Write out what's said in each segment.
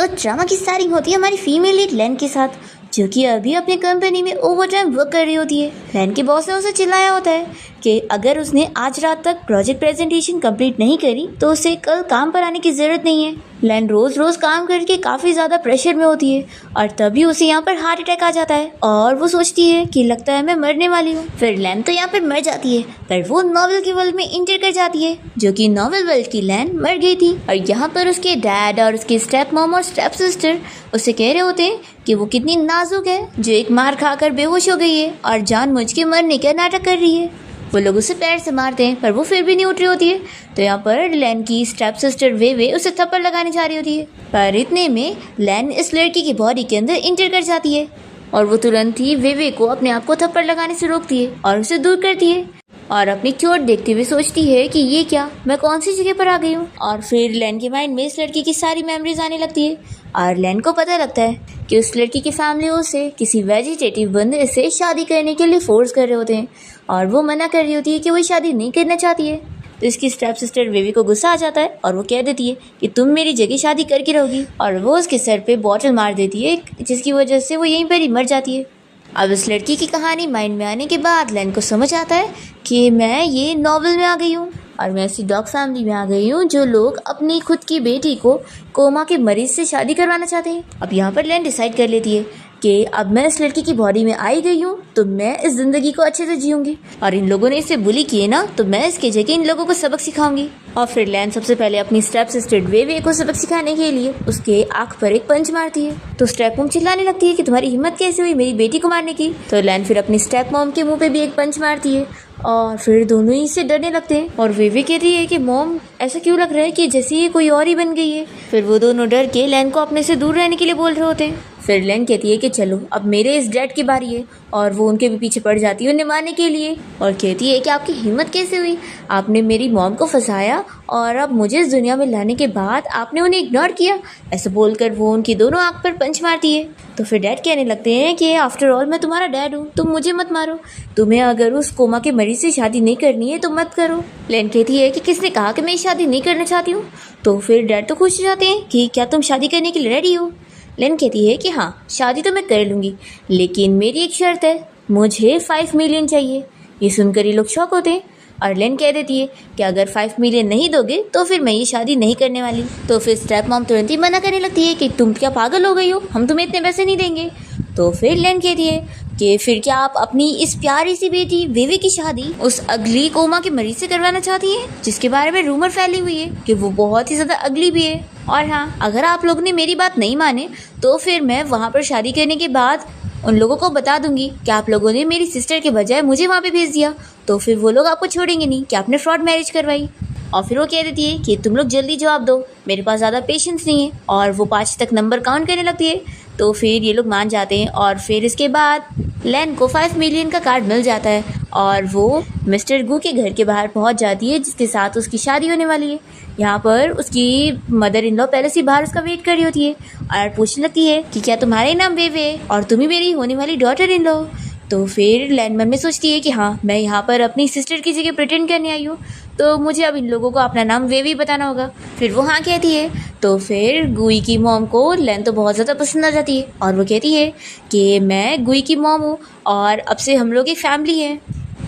तो ड्रामा की स्टार्टिंग होती है हमारी फीमेल लीड लैन के साथ, जो कि अभी अपनी कंपनी में ओवरटाइम वर्क कर रही होती है। लैन के बॉस ने उसे चिल्लाया होता है कि अगर उसने आज रात तक प्रोजेक्ट प्रेजेंटेशन कंप्लीट नहीं करी तो उसे कल काम पर आने की जरूरत नहीं है। लैन रोज रोज काम करके काफी ज्यादा प्रेशर में होती है और तभी उसे यहाँ पर हार्ट अटैक आ जाता है और वो सोचती है कि लगता है मैं मरने वाली हूँ। फिर लैन तो यहाँ पर मर जाती है, पर वो नॉवेल के वर्ल्ड में इंटर कर जाती है, जो कि नॉवेल वर्ल्ड की लैन मर गई थी। और यहाँ पर उसके डैड और उसके स्टेप मॉम और स्टेप सिस्टर उसे कह रहे होते हैं कि वो कितनी नाजुक है, जो एक मार खाकर बेहोश हो गई है और जानबूझ के मरने का नाटक कर रही है। वो लोग उसे पैर से मारते हैं पर वो फिर भी नहीं उठ रही होती है। तो यहाँ पर लैन की स्टेप सिस्टर वे उसे थप्पड़ लगाने जा रही होती है, पर इतने में लैन इस लड़की की बॉडी के अंदर इंटर कर जाती है और वो तुरंत ही वे को अपने आप को थप्पड़ लगाने से रोकती है और उसे दूर करती है और अपनी चोट देखते हुए सोचती है कि ये क्या, मैं कौन सी जगह पर आ गई हूँ। और फिर लैन के माइंड में इस लड़की की सारी मेमोरीज आने लगती है और लैन को पता लगता है कि उस लड़की की फैमिली उसे किसी वेजिटेटिव बंदे से शादी करने के लिए फोर्स कर रहे होते हैं और वो मना कर रही होती है कि वो शादी नहीं करना चाहती है। तो इसकी स्टेप सिस्टर वेवी को गुस्सा आ जाता है और वो कह देती है कि तुम मेरी जगह शादी करके रहोगी, और वो उसके सर पे बॉटल मार देती है, जिसकी वजह से वो यहीं पर ही मर जाती है। अब इस लड़की की कहानी माइंड में आने के बाद लैन को समझ आता है कि मैं ये नॉवेल में आ गई हूँ और मैं ऐसी डॉग फैमिली में आ गई हूँ जो लोग अपनी खुद की बेटी को कोमा के मरीज से शादी करवाना चाहते हैं। अब यहाँ पर लैन डिसाइड कर लेती है कि अब मैं इस लड़की की बॉडी में आई गई हूँ तो मैं इस जिंदगी को अच्छे से जीऊंगी, और इन लोगों ने इसे बुली किए ना तो मैं इसके जगह इन लोगों को सबक सिखाऊंगी। और फिर लैन सबसे पहले अपनी स्टेप सिस्टर वे को सबक सिखाने के लिए उसके आंख पर एक पंच मारती है। तो स्टेप मॉम चिल्लाने लगती है कि तुम्हारी हिम्मत कैसे हुई मेरी बेटी को मारने की। तो लैन फिर अपनी स्टेप मॉम के मुंह पे भी एक पंच मारती है और फिर दोनों ही से डरने लगते हैं और वे कहती है कि मॉम ऐसा क्यों लग रहा है कि जैसे ये कोई और ही बन गई है। फिर वो दोनों डर के लैन को अपने से दूर रहने के लिए बोल रहे होते हैं। फिर लैन कहती है कि चलो अब मेरे इस डैड की बारी है, और वो उनके भी पीछे पड़ जाती है उन्हें मारने के लिए और कहती है कि आपकी हिम्मत कैसे हुई, आपने मेरी मॉम को फंसाया और अब मुझे इस दुनिया में लाने के बाद आपने उन्हें इग्नोर किया। ऐसा बोलकर वो उनकी दोनों आंख पर पंच मारती है। तो फिर डैड कहने लगते हैं कि आफ्टर ऑल मैं तुम्हारा डैड हूँ, तुम मुझे मत मारो, तुम्हें अगर उस कोमा के मरीज से शादी नहीं करनी है तो मत करो। लैन कहती है कि किसने कहा कि मैं शादी नहीं करना चाहती हूँ। तो फिर डैड तो खुश हो जाते हैं कि क्या तुम शादी करने के लिए रेडी हो। लैन कहती है कि हाँ शादी तो मैं कर लूँगी, लेकिन मेरी एक शर्त है, मुझे 5 मिलियन चाहिए। ये सुनकर ये लोग शॉक होते हैं और लैन कह देती है कि अगर 5 मिलियन नहीं दोगे तो फिर मैं ये शादी नहीं करने वाली। तो फिर स्टेप मॉम तुरंत ही मना करने लगती है कि तुम क्या पागल हो गई हो, हम तुम्हें इतने पैसे नहीं देंगे। तो फिर लैन कहती है कि फिर क्या आप अपनी इस प्यारी सी बेटी वेवी की शादी उस अगली कोमा के मरीज से करवाना चाहती हैं, जिसके बारे में रूमर फैली हुई है कि वो बहुत ही ज्यादा अगली भी है। और हाँ, अगर आप लोगों ने मेरी बात नहीं माने तो फिर मैं वहाँ पर शादी करने के बाद उन लोगों को बता दूंगी कि आप लोगों ने मेरी सिस्टर के बजाय मुझे वहाँ पे भेज दिया, तो फिर वो लोग आपको छोड़ेंगे नहीं कि आपने फ्रॉड मैरिज करवाई। और फिर वो कह देती है कि तुम लोग जल्दी जवाब दो, मेरे पास ज़्यादा पेशेंस नहीं है, और वो 5 तक नंबर काउंट करने लगती है। तो फिर ये लोग मान जाते हैं और फिर इसके बाद लैन को 5 मिलियन का कार्ड मिल जाता है और वो मिस्टर गू के घर के बाहर पहुंच जाती है, जिसके साथ उसकी शादी होने वाली है। यहाँ पर उसकी मदर इन लॉ पहले से बाहर उसका वेट कर रही होती है और पूछने लगती है कि क्या तुम्हारा ही नाम वेवे है और तुम ही मेरी होने वाली डॉटर इन लॉ। तो फिर लैन मन में सोचती है कि हाँ मैं यहाँ पर अपनी सिस्टर की जगह प्रिटेंड करने आई हूँ, तो मुझे अब इन लोगों को अपना नाम वेवी बताना होगा। फिर वो हाँ कहती है। तो फिर गुई की मॉम को लैन तो बहुत ज़्यादा पसंद आ जाती है और वो कहती है कि मैं गुई की मॉम हूँ और अब से हम लोग एक फैमिली है,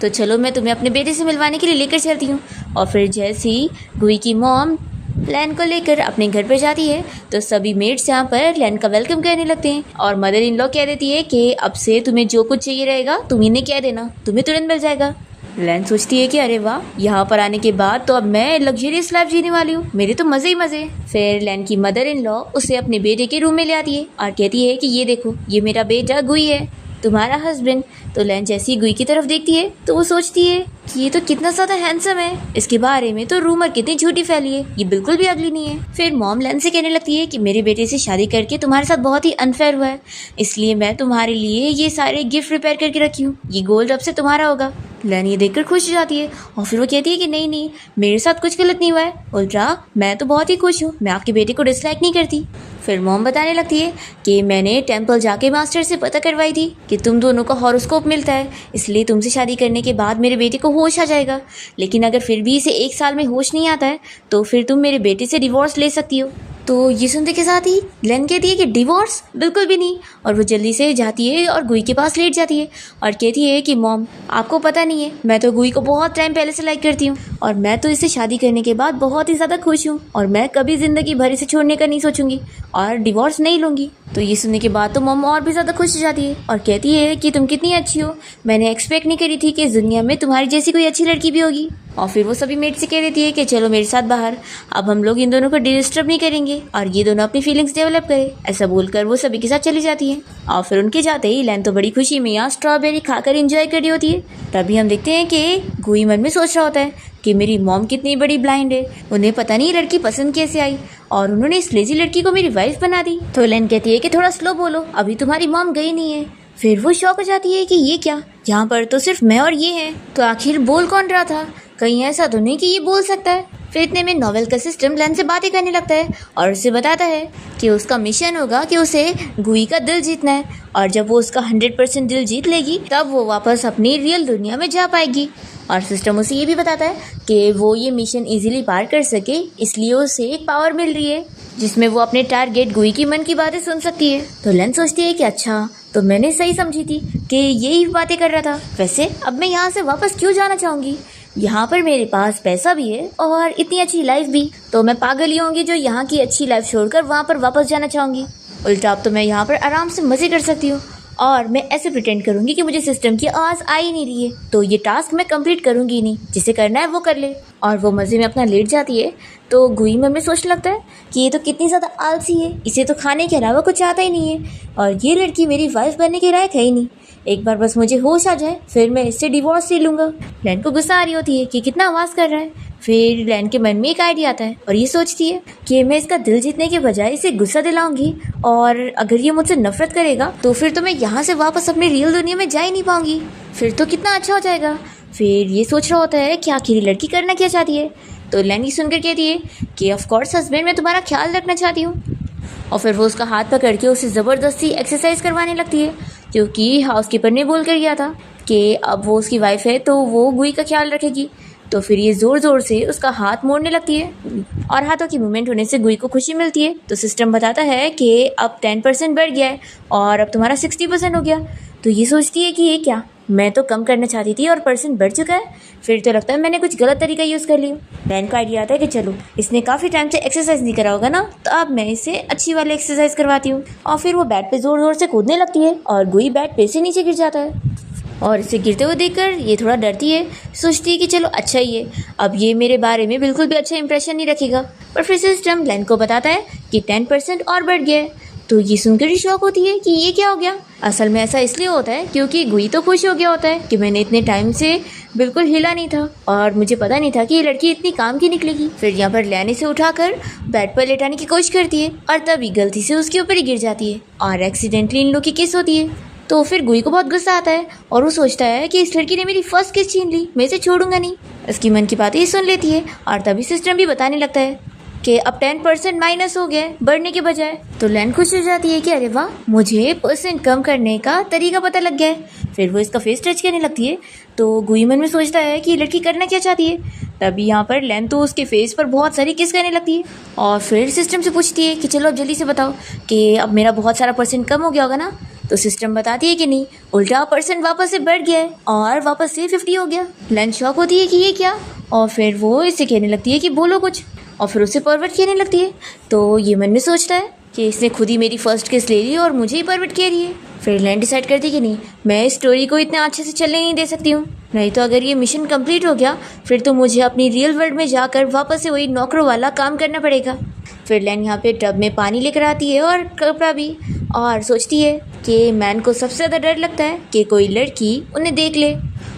तो चलो मैं तुम्हें अपने बेटे से मिलवाने के लिए लेकर चलती हूँ। और फिर जैसे ही गुई की मॉम लैन को लेकर अपने घर पर जाती है तो सभी मेट्स यहाँ पर लैन का वेलकम करने लगते हैं और मदर इन लॉ कह देती है कि अब से तुम्हें जो कुछ चाहिए रहेगा तुम इन्हें कह देना, तुम्हें तुरंत मिल जाएगा। लैन सोचती है कि अरे वाह, यहाँ पर आने के बाद तो अब मैं लग्जरियस लाइफ जीने वाली हूँ, मेरे तो मजे ही मजे। फिर लैन की मदर इन लॉ उसे अपने बेटे के रूम में ले आती है और कहती है कि ये देखो, ये मेरा बेटा गुई है, तुम्हारा हस्बैंड। तो लैन जैसी गुई की तरफ देखती है तो वो सोचती है कि ये तो कितना ज़्यादा हैंडसम है, इसके बारे में तो रूमर कितनी झूठी फैली है, ये बिल्कुल भी अगली नहीं है। फिर मॉम लैन से कहने लगती है कि मेरे बेटे से शादी करके तुम्हारे साथ बहुत ही अनफेयर हुआ है, इसलिए मैं तुम्हारे लिए ये सारे गिफ्ट प्रिपेयर करके रखी हूँ, ये गोल्ड अब से तुम्हारा होगा। लैन ये देखकर खुश हो जाती है और फिर वो कहती है कि नहीं नहीं, मेरे साथ कुछ गलत नहीं हुआ है, उल्टा मैं तो बहुत ही खुश हूँ, मैं आपके बेटे को डिसलाइक नहीं करती। फिर मॉम बताने लगती है कि मैंने टेंपल जाके मास्टर से पता करवाई थी कि तुम दोनों का हॉरोस्कोप मिलता है, इसलिए तुमसे शादी करने के बाद मेरे बेटे को होश आ जाएगा। लेकिन अगर फिर भी इसे 1 साल में होश नहीं आता है तो फिर तुम मेरे बेटे से डिवोर्स ले सकती हो। तो ये सुनते के साथ ही ग्लेन कहती है कि डिवोर्स बिल्कुल भी नहीं, और वो जल्दी से जाती है और गुई के पास लेट जाती है और कहती है कि मॉम आपको पता नहीं है, मैं तो गुई को बहुत टाइम पहले से लाइक करती हूँ और मैं तो इससे शादी करने के बाद बहुत ही ज़्यादा खुश हूँ और मैं कभी ज़िंदगी भर इसे छोड़ने का नहीं सोचूंगी और डिवोर्स नहीं लूँगी। तो ये सुनने के बाद तो मॉम और भी ज़्यादा खुश हो जाती है और कहती है कि तुम कितनी अच्छी हो, मैंने एक्सपेक्ट नहीं करी थी कि इस दुनिया में तुम्हारी जैसी कोई अच्छी लड़की भी होगी। और फिर वो सभी मेट से कह देती है कि चलो मेरे साथ बाहर, अब हम लोग इन दोनों को डिस्टर्ब नहीं करेंगे और ये दोनों अपनी फीलिंग्स डेवलप करें। ऐसा बोलकर वो सभी के साथ चली जाती है और फिर उनके जाते ही लैन तो बड़ी खुशी में यहाँ स्ट्रॉबेरी खाकर एंजॉय कर रही होती है। तभी हम देखते हैं कि गुई मन में सोच रहा होता है कि मेरी मॉम कितनी बड़ी ब्लाइंड है, उन्हें पता नहीं लड़की पसंद कैसे आई और उन्होंने इस लेजी लड़की को मेरी वाइफ बना दी। तो लैन कहती है कि थोड़ा स्लो बोलो, अभी तुम्हारी मॉम गई नहीं है। फिर वो शॉक हो जाती है कि ये क्या, यहाँ पर तो सिर्फ मैं और ये हैं, तो आखिर बोल कौन रहा था, कहीं ऐसा तो नहीं कि ये बोल सकता है। फिर इतने में नोवेल का सिस्टम लैन से बातें करने लगता है और उसे बताता है कि उसका मिशन होगा कि उसे गुई का दिल जीतना है और जब वो उसका 100% दिल जीत लेगी तब वो वापस अपनी रियल दुनिया में जा पाएगी। और सिस्टम उसे ये भी बताता है कि वो ये मिशन इजीली पार कर सके इसलिए उसे एक पावर मिल रही है जिसमें वो अपने टारगेट गुई की मन की बातें सुन सकती है। तो लैन सोचती है कि अच्छा, तो मैंने सही समझी थी कि यही बातें कर रहा था। वैसे अब मैं यहाँ से वापस क्यों जाना चाहूँगी, यहाँ पर मेरे पास पैसा भी है और इतनी अच्छी लाइफ भी, तो मैं पागल ही होंगी जो यहाँ की अच्छी लाइफ छोड़कर वहाँ पर वापस जाना चाहूँगी। उल्टा अब तो मैं यहाँ पर आराम से मज़े कर सकती हूँ और मैं ऐसे प्रिटेंड करूँगी कि मुझे सिस्टम की आवाज़ आ ही नहीं रही है, तो ये टास्क मैं कंप्लीट करूँगी ही नहीं, जिसे करना है वो कर ले। और वो मज़े में अपना लेट जाती है तो गुई मन में सोचने लगता है कि ये तो कितनी ज़्यादा आलसी है, इसे तो खाने के अलावा कुछ आता ही नहीं है और ये लड़की मेरी वाइफ बनने के लायक है ही नहीं। एक बार बस मुझे होश आ जाए फिर मैं इससे डिवोर्स ले लूँगा। लैन को गुस्सा आ रही होती है कि कितना आवाज़ कर रहा है। फिर लैन के मन में एक आइडिया आता है और ये सोचती है कि मैं इसका दिल जीतने के बजाय इसे गुस्सा दिलाऊंगी और अगर ये मुझसे नफरत करेगा तो फिर तो मैं यहाँ से वापस अपनी रियल दुनिया में जा ही नहीं पाऊंगी, फिर तो कितना अच्छा हो जाएगा। फिर ये सोच रहा होता है कि आखिर ये लड़की करना क्या चाहती है। तो लैन ये सुनकर कहती है कि ऑफ कोर्स हस्बैंड, मैं तुम्हारा ख्याल रखना चाहती हूँ। और फिर वो उसका हाथ पकड़ के उसे ज़बरदस्ती एक्सरसाइज करवाने लगती है, क्योंकि हाउसकीपर ने बोल कर गया था कि अब वो उसकी वाइफ है तो वो गुई का ख्याल रखेगी। तो फिर ये ज़ोर ज़ोर से उसका हाथ मोड़ने लगती है और हाथों की मूवमेंट होने से गुई को खुशी मिलती है। तो सिस्टम बताता है कि अब 10% बढ़ गया है और अब तुम्हारा 60% हो गया। तो ये सोचती है कि ये क्या, मैं तो कम करना चाहती थी और परसेंट बढ़ चुका है, फिर तो लगता है मैंने कुछ गलत तरीका यूज़ कर लिया। लैन को आइडिया आता है कि चलो, इसने काफ़ी टाइम से एक्सरसाइज नहीं करा होगा ना, तो अब मैं इसे अच्छी वाली एक्सरसाइज करवाती हूँ। और फिर वो बेड पे ज़ोर ज़ोर से कूदने लगती है और गुई बेड पे से नीचे गिर जाता है और इसे गिरते हुए देखकर ये थोड़ा डरती है, सोचती है कि चलो अच्छा ही है, अब ये मेरे बारे में बिल्कुल भी अच्छा इंप्रेशन नहीं रखेगा। पर फिर सिस्टम लैन को बताता है कि 10% और बढ़ गया है। तो ये सुनकर ही शॉक होती है कि ये क्या हो गया। असल में ऐसा इसलिए होता है क्योंकि गुई तो खुश हो गया होता है कि मैंने इतने टाइम से बिल्कुल हिला नहीं था और मुझे पता नहीं था कि ये लड़की इतनी काम की निकलेगी। फिर यहाँ पर लैन इसे उठाकर बेड पर लेटाने की कोशिश करती है और तभी गलती से उसके ऊपर ही गिर जाती है और एक्सीडेंटली इन लोग की किस होती है। तो फिर गुई को बहुत गुस्सा आता है और वो सोचता है कि इस लड़की ने मेरी फर्स्ट किस छीन ली, मैं इसे छोड़ूंगा नहीं। इसकी मन की बातें ही सुन लेती है और तभी सिस्टम भी बताने लगता है कि अब 10% माइनस हो गया है बढ़ने के बजाय। तो लैन खुश हो जाती है कि अरे वाह, मुझे परसेंट कम करने का तरीका पता लग गया है। फिर वो इसका फेस टच करने लगती है तो गुई मन में सोचता है कि लड़की करना क्या चाहती है। तभी यहाँ पर लैन तो उसके फेस पर बहुत सारी किस करने लगती है और फिर सिस्टम से पूछती है कि चलो अब जल्दी से बताओ कि अब मेरा बहुत सारा परसेंट कम हो गया होगा ना। तो सिस्टम बताती है कि नहीं, उल्टा परसेंट वापस से बढ़ गया है और वापस से 50 हो गया। लैन शॉक होती है कि ये क्या, और फिर वो इसे कहने लगती है कि बोलो कुछ और फिर उसे परवर्ट कहने लगती है। तो ये मन में सोचता है कि इसने खुद ही मेरी फर्स्ट किस ले ली और मुझे ही परवर्ट कह रही है। फिर लैन डिसाइड करती है कि नहीं, मैं इस स्टोरी को इतना अच्छे से चलने नहीं दे सकती हूँ, नहीं तो अगर ये मिशन कंप्लीट हो गया फिर तो मुझे अपनी रियल वर्ल्ड में जाकर वापस से वही नौकरों वाला काम करना पड़ेगा। फिर लैन यहाँ पे टब में पानी लेकर आती है और कपड़ा भी, और सोचती है कि मैन को सबसे ज़्यादा डर लगता है कि कोई लड़की उन्हें देख ले।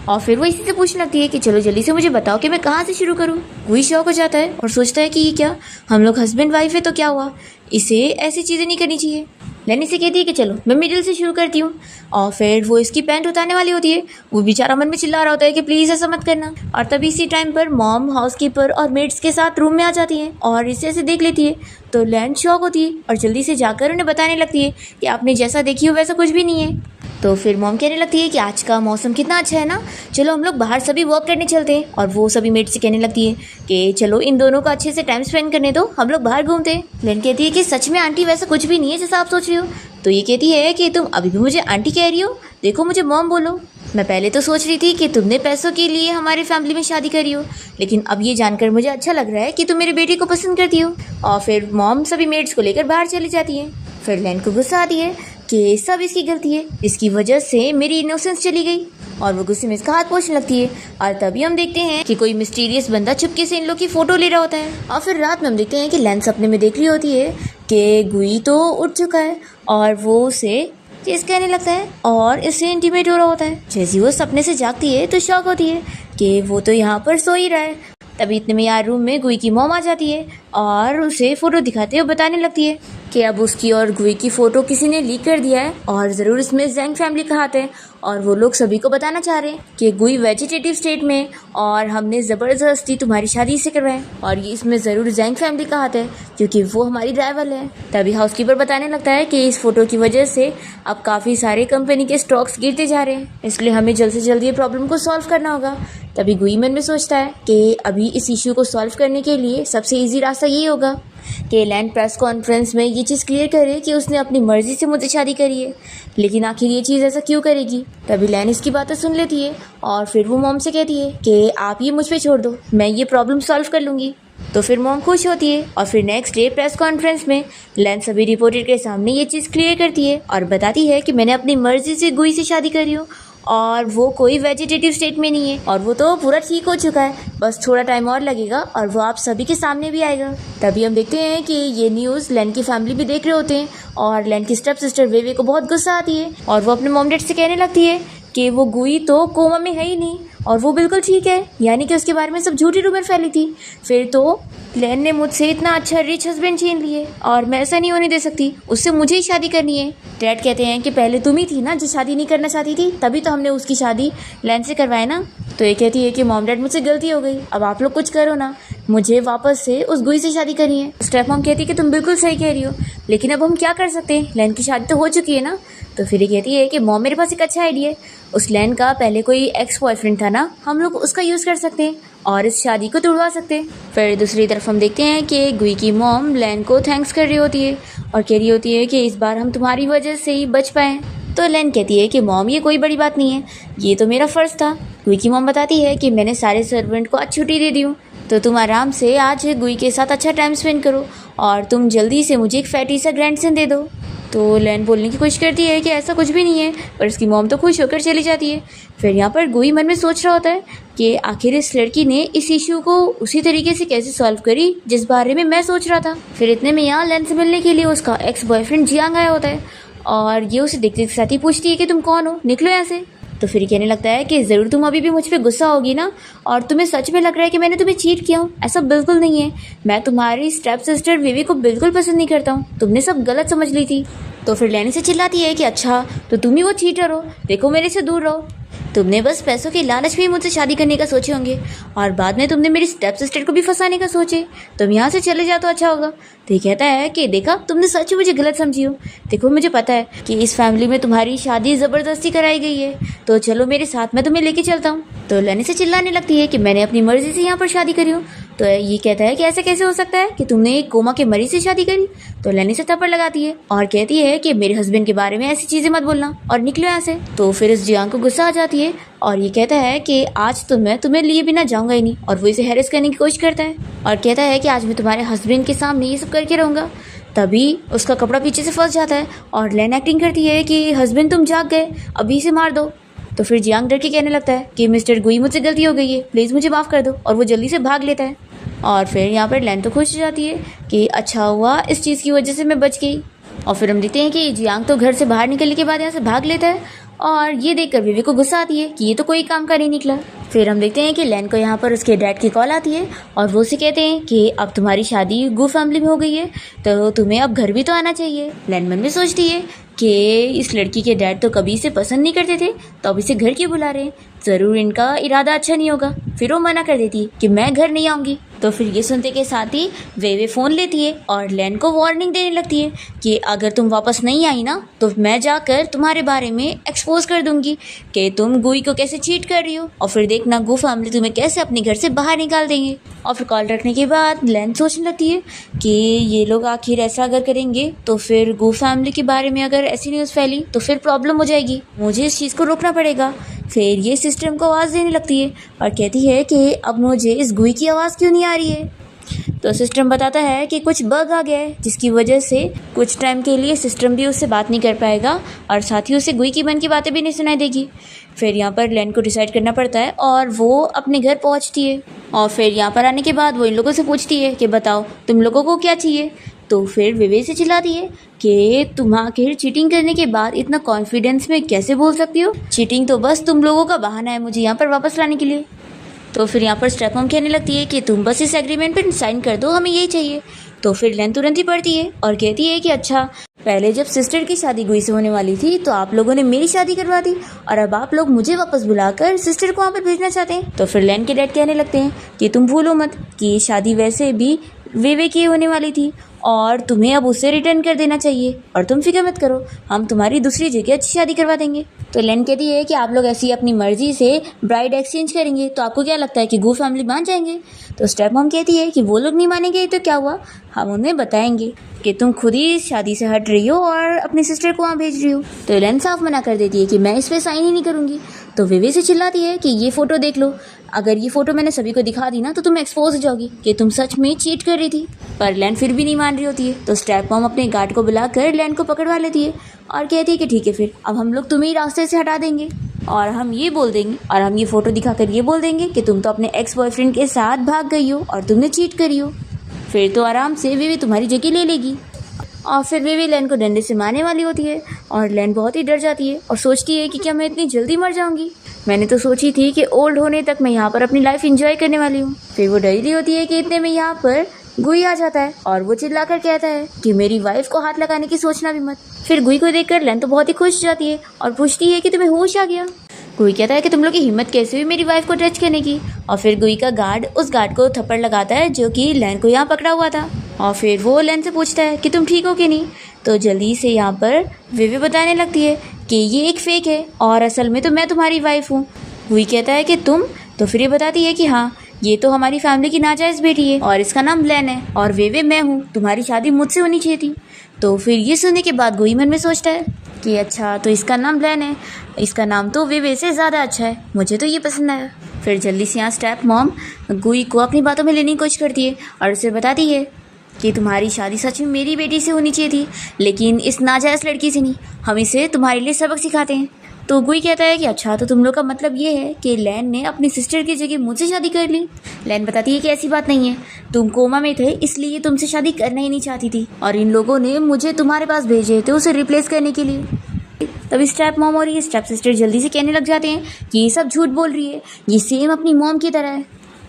और फिर वो इसी से पूछने लगती है कि चलो जल्दी से मुझे बताओ कि मैं कहाँ से शुरू करूँ। वही शौक हो जाता है और सोचता है कि ये क्या, हम लोग हस्बैंड वाइफ है तो क्या हुआ, इसे ऐसी चीज़ें नहीं करनी चाहिए। लैनी से कहती है कि चलो मैं मिडिल से शुरू करती हूँ। और फिर वो इसकी पैंट उतारने वाली होती है। वो बेचारा मन में चिल्ला रहा होता है कि प्लीज़ ऐसा मत करना। और तभी इसी टाइम पर मॉम हाउसकीपर और मेड्स के साथ रूम में आ जाती है और इसे ऐसे देख लेती है। तो लैन शॉक होती है और जल्दी से जाकर उन्हें बताने लगती है कि आपने जैसा देखी हो वैसा कुछ भी नहीं है। तो फिर मॉम कहने लगती है कि आज का मौसम कितना अच्छा है ना, चलो हम लोग बाहर सभी वॉक करने चलते हैं। और वो सभी मेट से कहने लगती है कि चलो इन दोनों का अच्छे से टाइम स्पेंड करने दो, हम लोग बाहर घूमते हैं। लैन कहती है कि सच में आंटी वैसा कुछ भी नहीं है जैसा आप सोच रही हो। तो ये कहती है कि तुम अभी भी मुझे आंटी कह रही हो, देखो मुझे मॉम बोलो। मैं पहले तो सोच रही थी कि तुमने पैसों के लिए हमारी फैमिली में शादी करी हो, लेकिन अब ये जानकर मुझे अच्छा लग रहा है कि तुम मेरे बेटे को पसंद करती हो। और फिर मॉम सभी मेट्स को लेकर बाहर चली जाती है। फिर लैन को गुस्सा आती है कि सब इसकी गलती है, इसकी वजह से मेरी इनोसेंस चली गई। और वो गुस्से में इसका हाथ पोंछने लगती है। और तभी हम देखते हैं कि कोई मिस्टीरियस बंदा चुपके से इन लोग की फोटो ले रहा होता है। और फिर रात में हम देखते हैं कि लैन सपने में देख रही होती है कि गुई तो उठ चुका है और वो उसे किस कहने लगता है और इससे इंटीमेट हो रहा होता है। जैसे वो सपने से जागती है तो शॉक होती है कि वो तो यहाँ पर सो ही रहा है। तभी इतने में यार रूम में गुई की मॉम आ जाती है और उसे फ़ोटो दिखाते हुए बताने लगती है कि अब उसकी और गुई की फ़ोटो किसी ने लीक कर दिया है और ज़रूर इसमें जैंग फैमिली का हाथ है। और वो लोग सभी को बताना चाह रहे हैं कि गुई वेजिटेटिव स्टेट में और हमने ज़बरदस्ती तुम्हारी शादी से करवाए और ये इसमें ज़रूर जैंग फैमिली का हाथ है क्योंकि वो हमारी राइवल है। तभी हाउसकीपर बताने लगता है कि इस फ़ोटो की वजह से अब काफ़ी सारे कंपनी के स्टॉक्स गिरते जा रहे हैं, इसलिए हमें जल्द से जल्द ये प्रॉब्लम को सॉल्व करना होगा। तभी गुई मन में सोचता है कि अभी इस इश्यू को सॉल्व करने के लिए सबसे ईजी रास्ता यही होगा कि लैन प्रेस कॉन्फ्रेंस में ये चीज़ क्लियर करे कि उसने अपनी मर्जी से मुझसे शादी करी है, लेकिन आखिर ये चीज़ ऐसा क्यों करेगी। तभी लैन इसकी बातें सुन लेती है और फिर वो मॉम से कहती है कि आप ये मुझ पे छोड़ दो, मैं ये प्रॉब्लम सॉल्व कर लूँगी। तो फिर मॉम खुश होती है और फिर नेक्स्ट डे प्रेस कॉन्फ्रेंस में लैन सभी रिपोर्टर के सामने ये चीज़ क्लियर करती है और बताती है कि मैंने अपनी मर्जी से गुई से शादी करी हूँ और वो कोई वेजिटेटिव स्टेट में नहीं है और वो तो पूरा ठीक हो चुका है, बस थोड़ा टाइम और लगेगा और वो आप सभी के सामने भी आएगा। तभी हम देखते हैं कि ये न्यूज़ लैन की फैमिली भी देख रहे होते हैं और लैन की स्टेप सिस्टर वेवे को बहुत गुस्सा आती है और वो अपने मॉम डैड से कहने लगती है कि वो गुई तो कोमा में है ही नहीं और वो बिल्कुल ठीक है, यानी कि उसके बारे में सब झूठी रूमर फैली थी। फिर तो लैन ने मुझसे इतना अच्छा रिच हस्बैंड छीन लिए और मैं ऐसा नहीं होने दे सकती, उससे मुझे ही शादी करनी है। डैड कहते हैं कि पहले तुम ही थी ना जो शादी नहीं करना चाहती थी, तभी तो हमने उसकी शादी लैन से करवाए ना। तो ये कहती है कि मॉम डैड मुझसे गलती हो गई, अब आप लोग कुछ करो ना, मुझे वापस से उस गुई से शादी करनी है। स्टेप मॉम कहती है कि तुम बिल्कुल सही कह रही हो, लेकिन अब हम क्या कर सकते हैं, लैन की शादी तो हो चुकी है ना। तो फिर ये कहती है कि मॉम मेरे पास एक अच्छा आइडिया है, उस लैन का पहले कोई एक्स बॉयफ्रेंड था ना, हम लोग उसका यूज़ कर सकते हैं और इस शादी को तुड़वा सकते हैं। फिर दूसरी तरफ हम देखते हैं कि गुई की मॉम लैन को थैंक्स कर रही होती है और कह रही होती है कि इस बार हम तुम्हारी वजह से ही बच पाए। तो लैन कहती है कि मॉम ये कोई बड़ी बात नहीं है, ये तो मेरा फ़र्ज़ था। गुई की मॉम बताती है कि मैंने सारे सर्वेंट को आज छुट्टी दे दी हूँ, तो तुम आराम से आज गुई के साथ अच्छा टाइम स्पेंड करो और तुम जल्दी से मुझे एक फैटी सा ग्रैंडसन दे दो। तो लैन बोलने की कोशिश करती है कि ऐसा कुछ भी नहीं है, पर उसकी मॉम तो खुश होकर चली जाती है। फिर यहाँ पर गुई मन में सोच रहा होता है कि आखिर इस लड़की ने इस इशू को उसी तरीके से कैसे सॉल्व करी जिस बारे में मैं सोच रहा था। फिर इतने में यहाँ लैन से मिलने के लिए उसका एक्स बॉयफ्रेंड जियांग आया होता है और ये उसे देखते साथ ही पूछती है कि तुम कौन हो, निकलो यहाँ से। तो फिर कहने लगता है कि ज़रूर तुम अभी भी मुझ पे गुस्सा होगी ना और तुम्हें सच में लग रहा है कि मैंने तुम्हें चीट किया हूँ। ऐसा बिल्कुल नहीं है, मैं तुम्हारी स्टेप सिस्टर वेवी को बिल्कुल पसंद नहीं करता हूँ, तुमने सब गलत समझ ली थी। तो फिर लैनी से चिल्लाती है कि अच्छा तो तुम ही वो चीटर हो, देखो मेरे से दूर रहो, तुमने बस पैसों के लालच में मुझसे शादी करने का सोचे होंगे और बाद में तुमने मेरी स्टेप सिस्टर को भी फंसाने का सोचे, तुम यहाँ से चले जाओ तो अच्छा होगा। तो ये कहता है कि देखा तुमने सच मुझे गलत समझी हो, देखो मुझे पता है कि इस फैमिली में तुम्हारी शादी ज़बरदस्ती कराई गई है, तो चलो मेरे साथ, मैं तुम्हें लेके चलता हूँ। तो लैनी से चिल्लाने लगती है कि मैंने अपनी मर्जी से यहाँ पर शादी करी हूँ। तो ये कहता है कि ऐसा कैसे हो सकता है कि तुमने एक कोमा के मरीज से शादी करी। तो लैनी से थप्पड़ लगाती है और कहती है कि मेरे हस्बैंड के बारे में ऐसी चीज़ें मत बोलना और निकलो यहाँ से। तो फिर इस जियांग को गुस्सा आ जाती है और ये कहता है कि आज तो मैं तुम्हें लिए बिना जाऊँगा ही नहीं, और वो इसे हैरेस करने की कोशिश करता है और कहता है कि आज मैं तुम्हारे हस्बैंड के सामने ये सब करके रहूँगा। तभी उसका कपड़ा पीछे से फंस जाता है और लैन एक्टिंग करती है कि हस्बैंड तुम जाग गए, अभी इसे मार दो। तो फिर जियांग डर के कहने लगता है कि मिस्टर गुई मुझसे गलती हो गई है, प्लीज़ मुझे माफ़ कर दो, और वो जल्दी से भाग लेता है। और फिर यहाँ पर लैन तो खुश हो जाती है कि अच्छा हुआ इस चीज़ की वजह से मैं बच गई। और फिर हम देखते हैं कि जियांग तो घर से बाहर निकलने के बाद यहाँ से भाग लेता है और ये देखकर विवेक को गुस्सा आती है कि ये तो कोई काम का नहीं निकला। फिर हम देखते हैं कि लैन को यहाँ पर उसके डैड की कॉल आती है और वो उसे कहते हैं कि अब तुम्हारी शादी गू फैमिली में हो गई है, तो तुम्हें अब घर भी तो आना चाहिए। लैन मन में सोचती है कि इस लड़की के डैड तो कभी इसे पसंद नहीं करते थे, तो अब इसे घर क्यों बुला रहे हैं, ज़रूर इनका इरादा अच्छा नहीं होगा। फिर वो मना कर देती है कि मैं घर नहीं आऊँगी। तो फिर ये सुनते के साथ ही वे फ़ोन लेती है और लैन को वार्निंग देने लगती है कि अगर तुम वापस नहीं आई ना तो मैं जाकर तुम्हारे बारे में एक्सपोज कर दूंगी कि तुम गुई को कैसे चीट कर रही हो, और फिर देखना गू फैमिली तुम्हें कैसे अपने घर से बाहर निकाल देंगे। और फिर कॉल रखने के बाद लैन सोचने लगती है कि ये लोग आखिर ऐसा अगर करेंगे तो फिर गू फैमिली के बारे में अगर ऐसी न्यूज़ फैली तो फिर प्रॉब्लम हो जाएगी, मुझे इस चीज़ को रोकना पड़ेगा। फिर ये सिस्टम को आवाज़ देने लगती है और कहती है कि अब मुझे इस गुई की आवाज़ क्यों नहीं आ रही है। तो सिस्टम बताता है कि कुछ बग आ गया है जिसकी वजह से कुछ टाइम के लिए सिस्टम भी उससे बात नहीं कर पाएगा और साथ ही उसे गुई की मन की बातें भी नहीं सुनाई देगी। फिर यहाँ पर लैन को डिसाइड करना पड़ता है और वो अपने घर पहुँचती है। और फिर यहाँ पर आने के बाद वो इन लोगों से पूछती है कि बताओ तुम लोगों को क्या चाहिए। तो फिर विवे से चिल्लाती है कि तुम आखिर चीटिंग करने के बाद इतना कॉन्फिडेंस में कैसे बोल सकती हो, चीटिंग तो बस तुम लोगों का बहाना है मुझे यहाँ पर वापस लाने के लिए। तो फिर यहाँ पर स्टेप मॉम कहने लगती है कि तुम बस इस एग्रीमेंट पर साइन कर दो, हमें यही चाहिए। तो फिर लैन तुरंत ही पढ़ती है और कहती है कि अच्छा, पहले जब सिस्टर की शादी गुई से होने वाली थी तो आप लोगों ने मेरी शादी करवा दी और अब आप लोग मुझे वापस बुलाकर सिस्टर को वहाँ पर भेजना चाहते हैं। तो फिर लैन के डैड कहने लगते हैं कि तुम भूलो मत कि ये शादी वैसे भी विवे की होने वाली थी और तुम्हें अब उसे रिटर्न कर देना चाहिए, और तुम फिक्र मत करो, हम तुम्हारी दूसरी जगह अच्छी शादी करवा देंगे। तो लैन कहती है कि आप लोग ऐसी अपनी मर्जी से ब्राइड एक्सचेंज करेंगे तो आपको क्या लगता है कि गू फैमिली मान जाएंगे। तो स्टेप मॉम कहती है कि वो लोग नहीं मानेंगे तो क्या हुआ, हम उन्हें बताएंगे कि तुम खुद ही शादी से हट रही हो और अपनी सिस्टर को वहाँ भेज रही हो। तो लैन साफ मना कर देती है कि मैं इस पर साइन ही नहीं करूँगी। तो विवे से चिल्लाती है कि ये फ़ोटो देख लो, अगर ये फ़ोटो मैंने सभी को दिखा दी ना तो तुम एक्सपोज हो जाओगी कि तुम सच में चीट कर रही थी। पर लैन फिर भी नहीं मान रही होती है। तो स्टेप मॉम अपने गार्ड को बुलाकर लैन को पकड़वा लेती है और कहती है कि ठीक है, फिर अब हम लोग तुम्हें ही रास्ते से हटा देंगे और हम ये फ़ोटो दिखाकर ये बोल देंगे कि तुम तो अपने एक्स बॉयफ्रेंड के साथ भाग गई हो और तुमने चीट करी हो। फिर तो आराम से विवे तुम्हारी जगह ले लेगी। और फिर विवे लैन को डंडे से मारने वाली होती है और लैन बहुत ही डर जाती है और सोचती है कि क्या मैं इतनी जल्दी मर जाऊंगी, मैंने तो सोची थी कि ओल्ड होने तक मैं यहाँ पर अपनी लाइफ एंजॉय करने वाली हूँ। फिर वो डरी रही होती है कि इतने में यहाँ पर गुई आ जाता है और वो चिल्लाकर कहता है कि मेरी वाइफ को हाथ लगाने की सोचना भी मत। फिर गुई को देखकर लैन तो बहुत ही खुश जाती है और पूछती है कि तुम्हें होश आ गया। गुई कहता है कि तुम लोग की हिम्मत कैसे हुई मेरी वाइफ को टच करने की। और फिर गुई का गार्ड उस गार्ड को थप्पड़ लगाता है जो कि लैन को यहाँ पकड़ा हुआ था। और फिर वो लैन से पूछता है कि तुम ठीक हो कि नहीं। तो जल्दी से यहाँ पर विवे बताने लगती है कि ये एक फेक है और असल में तो मैं तुम्हारी वाइफ हूँ। गुई कहता है कि तुम, तो फिर ये बताती है कि हाँ, ये तो हमारी फैमिली की नाजायज़ बेटी है और इसका नाम लैन है और वेवे मैं हूँ, तुम्हारी शादी मुझसे होनी चाहिए थी। तो फिर ये सुनने के बाद गुई मन में सोचता है कि अच्छा, तो इसका नाम लैन है, इसका नाम तो वेवे से ज़्यादा अच्छा है, मुझे तो ये पसंद आया। फिर जल्दी से यहाँ स्टेप मॉम गुई को अपनी बातों में लेने की कोशिश करती है और उसे बताती है कि तुम्हारी शादी सच में मेरी बेटी से होनी चाहिए थी, लेकिन इस नाजायज़ लड़की से नहीं, हम इसे तुम्हारे लिए सबक सिखाते हैं। तो गुई कहता है कि अच्छा, तो तुम लोग का मतलब ये है कि लैन ने अपनी सिस्टर की जगह मुझसे शादी कर ली। लैन बताती है कि ऐसी बात नहीं है, तुम कोमा में थे इसलिए तुमसे शादी करना ही नहीं चाहती थी और इन लोगों ने मुझे तुम्हारे पास भेजे थे उसे रिप्लेस करने के लिए। तब स्टेप मॉम और ये स्टेप सिस्टर जल्दी से कहने लग जाते हैं कि ये सब झूठ बोल रही है, ये सेम अपनी मॉम की तरह है।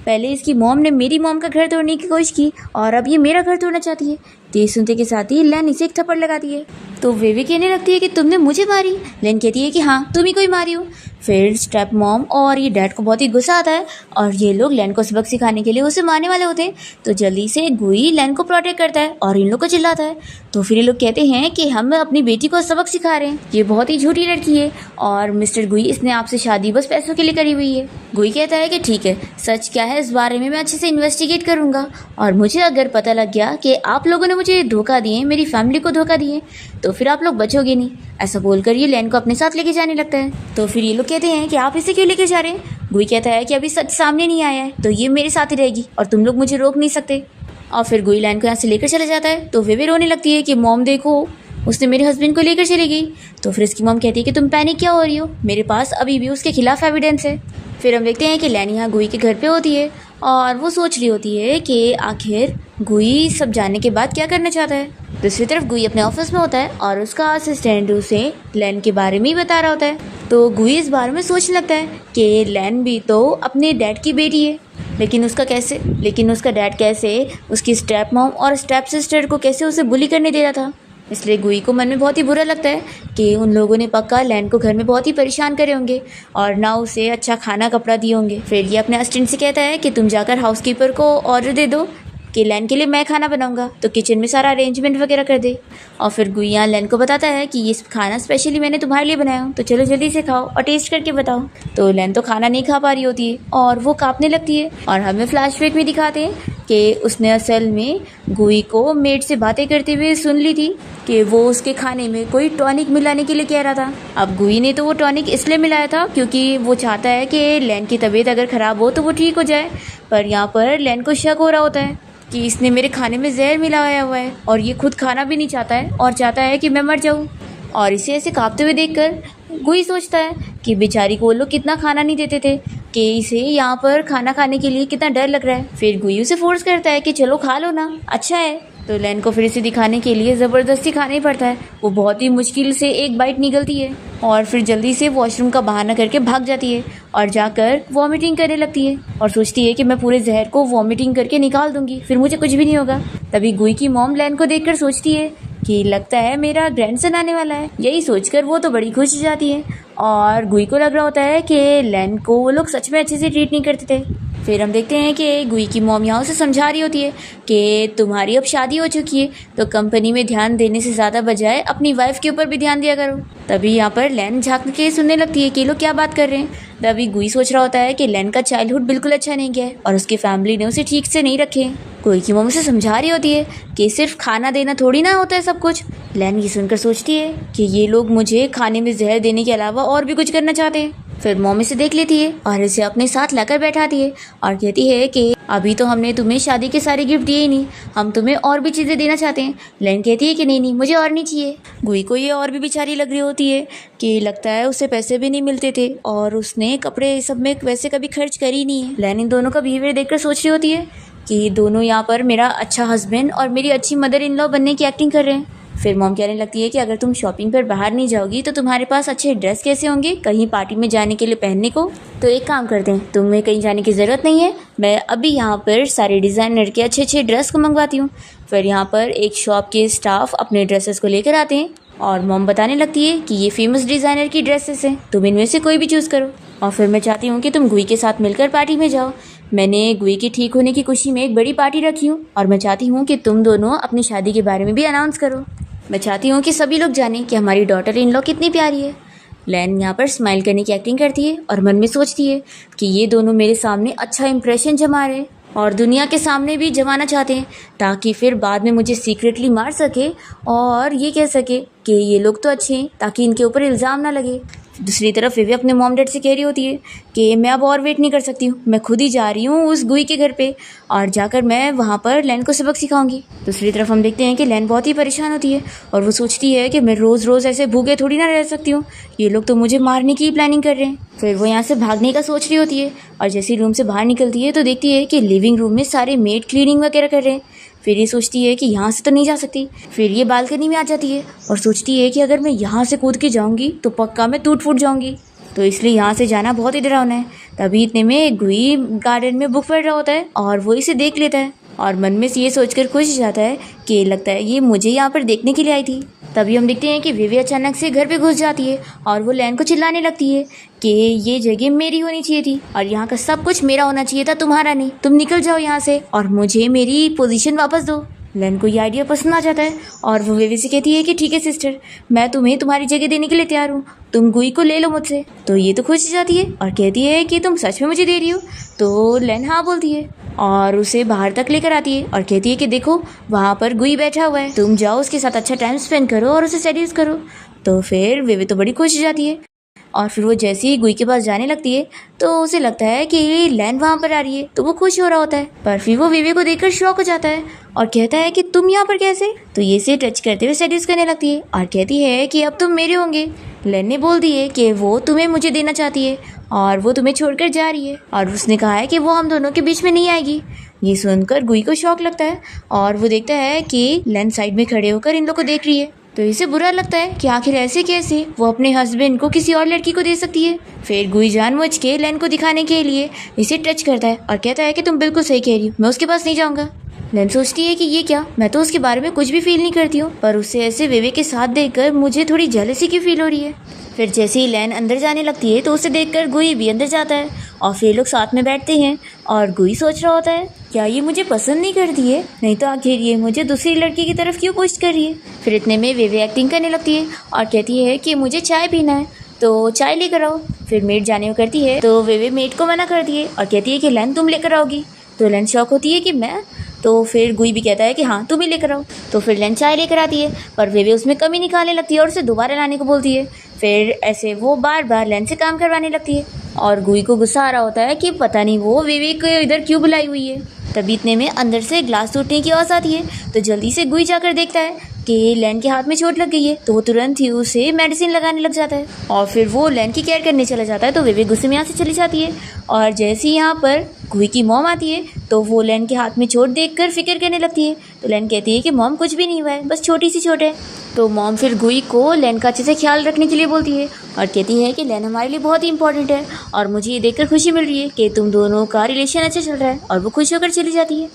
पहले इसकी मॉम ने मेरी मॉम का घर तोड़ने की कोशिश की और अब ये मेरा घर तोड़ना चाहती है। ये सुनते के साथ ही लैन इसे एक थप्पड़ लगाती है। तो वेवे कहने लगती है कि तुमने मुझे मारी। लैन कहती है कि हाँ, तुम ही कोई मारी हो। फिर स्टेप मॉम और ये डैड को बहुत ही गुस्सा आता है और ये लोग लैन को सबक सिखाने के लिए उसे मारने वाले होते हैं। तो जल्दी से गुई लैन को प्रोटेक्ट करता है और इन लोग को चिल्लाता है। तो फिर ये लोग कहते हैं कि हम अपनी बेटी को सबक सिखा रहे हैं, ये बहुत ही झूठी लड़की है और मिस्टर गुई इसने आपसे शादी बस पैसों के लिए करी हुई है। गुई कहता है कि ठीक है, सच क्या है इस बारे में मैं अच्छे से इन्वेस्टिगेट करूंगा और मुझे अगर पता लग गया कि आप लोगों ने मुझे धोखा दिए, मेरी फैमिली को धोखा दिए, तो फिर आप लोग बचोगे नहीं। ऐसा बोलकर ये लैन को अपने साथ लेके जाने लगता है। तो फिर ये लोग कहते हैं कि आप इसे क्यों लेके जा रहे हैं। गुई कहता है कि अभी सच सामने नहीं आया है तो ये मेरे साथ ही रहेगी और तुम लोग मुझे रोक नहीं सकते। और फिर गुई लैन को यहाँ से लेकर चला जाता है। तो वे भी रोने लगती है कि मॉम देखो, उसने मेरे हस्बैंड को लेकर चली गई। तो फिर इसकी मॉम कहती है कि तुम पैनिक क्या हो रही हो, मेरे पास अभी भी उसके खिलाफ एविडेंस है। फिर हम देखते हैं कि लैन यहाँ गुई के घर पे होती है और वो सोच रही होती है कि आखिर गुई सब जानने के बाद क्या करना चाहता है। दूसरी तरफ गुई अपने ऑफिस में होता है और उसका असिस्टेंट उसे लैन के बारे में ही बता रहा होता है। तो गुई इस बारे में सोचने लगता है कि लैन भी तो अपने डैड की बेटी है, लेकिन उसका डैड कैसे उसकी स्टेप मॉम और स्टेप सिस्टर को कैसे उसे बुली करने दे रहा था। इसलिए गुई को मन में बहुत ही बुरा लगता है कि उन लोगों ने पक्का लैन को घर में बहुत ही परेशान करे होंगे और ना उसे अच्छा खाना कपड़ा दिए होंगे। फिर ये अपने असिस्टेंट से कहता है कि तुम जाकर हाउसकीपर को ऑर्डर दे दो कि लैन के लिए मैं खाना बनाऊंगा, तो किचन में सारा अरेंजमेंट वगैरह कर दे। और फिर गुई यहाँ लैन को बताता है कि ये खाना स्पेशली मैंने तुम्हारे लिए बनाया हूँ, तो चलो जल्दी से खाओ और टेस्ट करके बताओ। तो लैन तो खाना नहीं खा पा रही होती है और वो कांपने लगती है और हमें फ्लैशबैक में दिखाते हैं कि उसने असल में गुई को मेड से बातें करते हुए सुन ली थी कि वो उसके खाने में कोई टॉनिक मिलाने के लिए कह रहा था। अब गुई ने तो वो टॉनिक इसलिए मिलाया था क्योंकि वो चाहता है कि लैन की तबीयत अगर ख़राब हो तो वो ठीक हो जाए, पर यहाँ पर लैन को शक हो रहा होता है कि इसने मेरे खाने में जहर मिलाया हुआ है और ये खुद खाना भी नहीं चाहता है और चाहता है कि मैं मर जाऊँ। और इसे ऐसे काँपते हुए देखकर गुई सोचता है कि बेचारी को वो लोग कितना खाना नहीं देते थे कि इसे यहाँ पर खाना खाने के लिए कितना डर लग रहा है। फिर गुई उसे फोर्स करता है कि चलो खा लो ना, अच्छा है। तो लैन को फिर इसे दिखाने के लिए ज़बरदस्ती खाना ही पड़ता है। वो बहुत ही मुश्किल से एक बाइट निकलती है और फिर जल्दी से वॉशरूम का बहाना करके भाग जाती है और जाकर वॉमिटिंग करने लगती है और सोचती है कि मैं पूरे जहर को वॉमिटिंग करके निकाल दूंगी, फिर मुझे कुछ भी नहीं होगा। तभी गुई की मॉम लैन को देखकर सोचती है कि लगता है मेरा ग्रैंडसन आने वाला है। यही सोचकर वो तो बड़ी खुश हो जाती है और गुई को लग रहा होता है कि लैन को वो लोग सच में अच्छे से ट्रीट नहीं करते थे। फिर हम देखते हैं कि गुई की मॉम यहाँ उसे समझा रही होती है कि तुम्हारी अब शादी हो चुकी है तो कंपनी में ध्यान देने से ज़्यादा बजाय अपनी वाइफ के ऊपर भी ध्यान दिया करो। तभी यहाँ पर लैन झांक के सुनने लगती है कि लोग क्या बात कर रहे हैं। तभी गुई सोच रहा होता है कि लैन का चाइल्डहुड बिल्कुल अच्छा नहीं गया है और उसकी फैमिली ने उसे ठीक से नहीं रखे। गुई की मॉम उसे समझा रही होती है कि सिर्फ खाना देना थोड़ी ना होता है सब कुछ। लैन ये सुनकर सोचती है कि ये लोग मुझे खाने में जहर देने के अलावा और भी कुछ करना चाहते हैं। फिर मॉम इसे देख लेती है और इसे अपने साथ लाकर बैठाती है और कहती है कि अभी तो हमने तुम्हें शादी के सारे गिफ्ट दिए ही नहीं, हम तुम्हें और भी चीज़ें देना चाहते हैं। लैन कहती है कि नहीं मुझे और नहीं चाहिए। गुई को ये और भी बेचारी लग रही होती है कि लगता है उसे पैसे भी नहीं मिलते थे और उसने कपड़े सब में वैसे कभी खर्च करी नहीं है। लैन इन दोनों का बिहेवियर देखकर सोच रही होती है कि दोनों यहाँ पर मेरा अच्छा हस्बैंड और मेरी अच्छी मदर इन लॉ बनने की एक्टिंग कर रहे हैं। फिर मॉम कहने लगती है कि अगर तुम शॉपिंग पर बाहर नहीं जाओगी तो तुम्हारे पास अच्छे ड्रेस कैसे होंगे कहीं पार्टी में जाने के लिए पहनने को। तो एक काम करते हैं, तुम्हें कहीं जाने की ज़रूरत नहीं है, मैं अभी यहाँ पर सारे डिज़ाइनर के अच्छे अच्छे ड्रेस को मंगवाती हूँ। फिर यहाँ पर एक शॉप के स्टाफ अपने ड्रेसेस को लेकर आते हैं और मॉम बताने लगती है कि ये फेमस डिज़ाइनर की ड्रेसेस हैं, तुम इनमें से कोई भी चूज़ करो। और फिर मैं चाहती हूँ कि तुम गुई के साथ मिलकर पार्टी में जाओ। मैंने गुई की ठीक होने की खुशी में एक बड़ी पार्टी रखी हूँ और मैं चाहती हूँ कि तुम दोनों अपनी शादी के बारे में भी अनाउंस करो। मैं चाहती हूँ कि सभी लोग जानें कि हमारी डॉटर इन लॉ कितनी प्यारी है। लैन यहाँ पर स्माइल करने की एक्टिंग करती है और मन में सोचती है कि ये दोनों मेरे सामने अच्छा इंप्रेशन जमा रहे और दुनिया के सामने भी जमाना चाहते हैं ताकि फिर बाद में मुझे सीक्रेटली मार सके और ये कह सके कि ये लोग तो अच्छे हैं ताकि इनके ऊपर इल्ज़ाम ना लगे। दूसरी तरफ विवी अपने मॉम डैड से कह रही होती है कि मैं अब और वेट नहीं कर सकती हूँ, मैं खुद ही जा रही हूँ उस गुई के घर पे और जाकर मैं वहाँ पर लैन को सबक सिखाऊंगी। दूसरी तरफ हम देखते हैं कि लैन बहुत ही परेशान होती है और वो सोचती है कि मैं रोज़ रोज़ ऐसे भूखे थोड़ी ना रह सकती हूँ, ये लोग तो मुझे मारने की प्लानिंग कर रहे हैं। फिर वो यहाँ से भागने का सोच रही होती है और जैसे ही रूम से बाहर निकलती है तो देखती है कि लिविंग रूम में सारे मेड क्लीनिंग वगैरह कर रहे हैं। फिर ये सोचती है कि यहाँ से तो नहीं जा सकती। फिर ये बालकनी में आ जाती है और सोचती है कि अगर मैं यहाँ से कूद के जाऊँगी तो पक्का मैं टूट फूट जाऊँगी, तो इसलिए यहाँ से जाना बहुत ही डरावना है। तभी इतने में गुई गार्डन में बुक पढ़ रहा होता है और वो इसे देख लेता है और मन में ये सोचकर खुश हो जाता है कि लगता है ये मुझे यहाँ पर देखने के लिए आई थी। तभी हम देखते हैं कि विवी अचानक से घर पे घुस जाती है और वो लैन को चिल्लाने लगती है कि ये जगह मेरी होनी चाहिए थी और यहाँ का सब कुछ मेरा होना चाहिए था, तुम्हारा नहीं। तुम निकल जाओ यहाँ से और मुझे मेरी पोजीशन वापस दो। लैन को ये आइडिया पसंद आ जाता है और वो विवी से कहती है कि ठीक है सिस्टर, मैं तुम्हें तुम्हारी जगह देने के लिए तैयार हूँ, तुम गुई को ले लो मुझसे। तो ये तो खुश हो जाती है और कहती है कि तुम सच में मुझे दे रही हो। तो लैन हाँ बोलती है और उसे बाहर तक लेकर आती है और कहती है कि देखो वहाँ पर गुई बैठा हुआ है, तुम जाओ उसके साथ अच्छा टाइम स्पेंड करो और उसे सेड्यूस करो। तो फिर विवी तो बड़ी खुश हो जाती है और फिर वो जैसे ही गुई के पास जाने लगती है तो उसे लगता है कि लैन वहाँ पर आ रही है, तो वो खुश हो रहा होता है। पर फिर वो विवी को देखकर शॉक हो जाता है और कहता है कि तुम यहाँ पर कैसे। तो ये से टच करते हुए सेड्यूस करने लगती है और कहती है कि अब तुम मेरे होंगे। लैन ने बोल दिए कि वो तुम्हें मुझे देना चाहती है और वो तुम्हें छोड़कर जा रही है और उसने कहा है कि वो हम दोनों के बीच में नहीं आएगी। ये सुनकर गुई को शौक लगता है और वो देखता है कि लैन साइड में खड़े होकर इन लोग को देख रही है तो इसे बुरा लगता है कि आखिर ऐसे कैसे वो अपने हस्बैंड को किसी और लड़की को दे सकती है। फिर गुई जानबूझ के लैन को दिखाने के लिए इसे टच करता है और कहता है कि तुम बिल्कुल सही कह रही हो, मैं उसके पास नहीं जाऊँगा। लैन सोचती है कि ये क्या, मैं तो उसके बारे में कुछ भी फील नहीं करती हूँ, पर उसे ऐसे वेवे के साथ देखकर मुझे थोड़ी जेलसी की फील हो रही है। फिर जैसे ही लैन अंदर जाने लगती है तो उसे देखकर गुई भी अंदर जाता है और फिर लोग साथ में बैठते हैं और गुई सोच रहा होता है क्या ये मुझे पसंद नहीं करती है, नहीं तो आखिर ये मुझे दूसरी लड़की की तरफ क्यों पुश कर रही है। फिर इतने में वेवे एक्टिंग करने लगती है और कहती है कि मुझे चाय पीना है तो चाय लेकर आओ। फिर मेड जाने को करती है तो वेवे मेड को मना करती है और कहती है कि लैन तुम लेकर आओगी। तो लैन शॉक होती है कि मैं, तो फिर गुई भी कहता है कि हाँ तुम ही लेकर आओ। तो फिर लैन चाय लेकर आती है पर वेवे उसमें कमी निकालने लगती है और उसे दोबारा लाने को बोलती है। फिर ऐसे वो बार बार लैन से काम करवाने लगती है और गुई को गुस्सा आ रहा होता है कि पता नहीं वो वेवे को इधर क्यों बुलाई हुई है। तभी इतने में अंदर से ग्लास टूटने की आवाज़ आती है तो जल्दी से गुई जाकर देखता है कि लैन के हाथ में चोट लग गई है। तो वो तुरंत ही उसे मेडिसिन लगाने लग जाता है और फिर वो लैन की केयर करने चला जाता है। तो वेवे गुस्से में यहाँ से चली जाती है और जैसे ही यहाँ पर गुई की मॉम आती है तो वो लैन के हाथ में चोट देखकर फिक्र करने लगती है। तो लैन कहती है कि मॉम कुछ भी नहीं हुआ है, बस छोटी सी चोट है। तो मॉम फिर गुई को लैन का अच्छे से ख्याल रखने के लिए बोलती है और कहती है कि लैन हमारे लिए बहुत ही इंपॉर्टेंट है और मुझे ये देखकर खुशी मिल रही है कि तुम दोनों का रिलेशन अच्छा चल रहा है, और वो खुश होकर चली जाती है।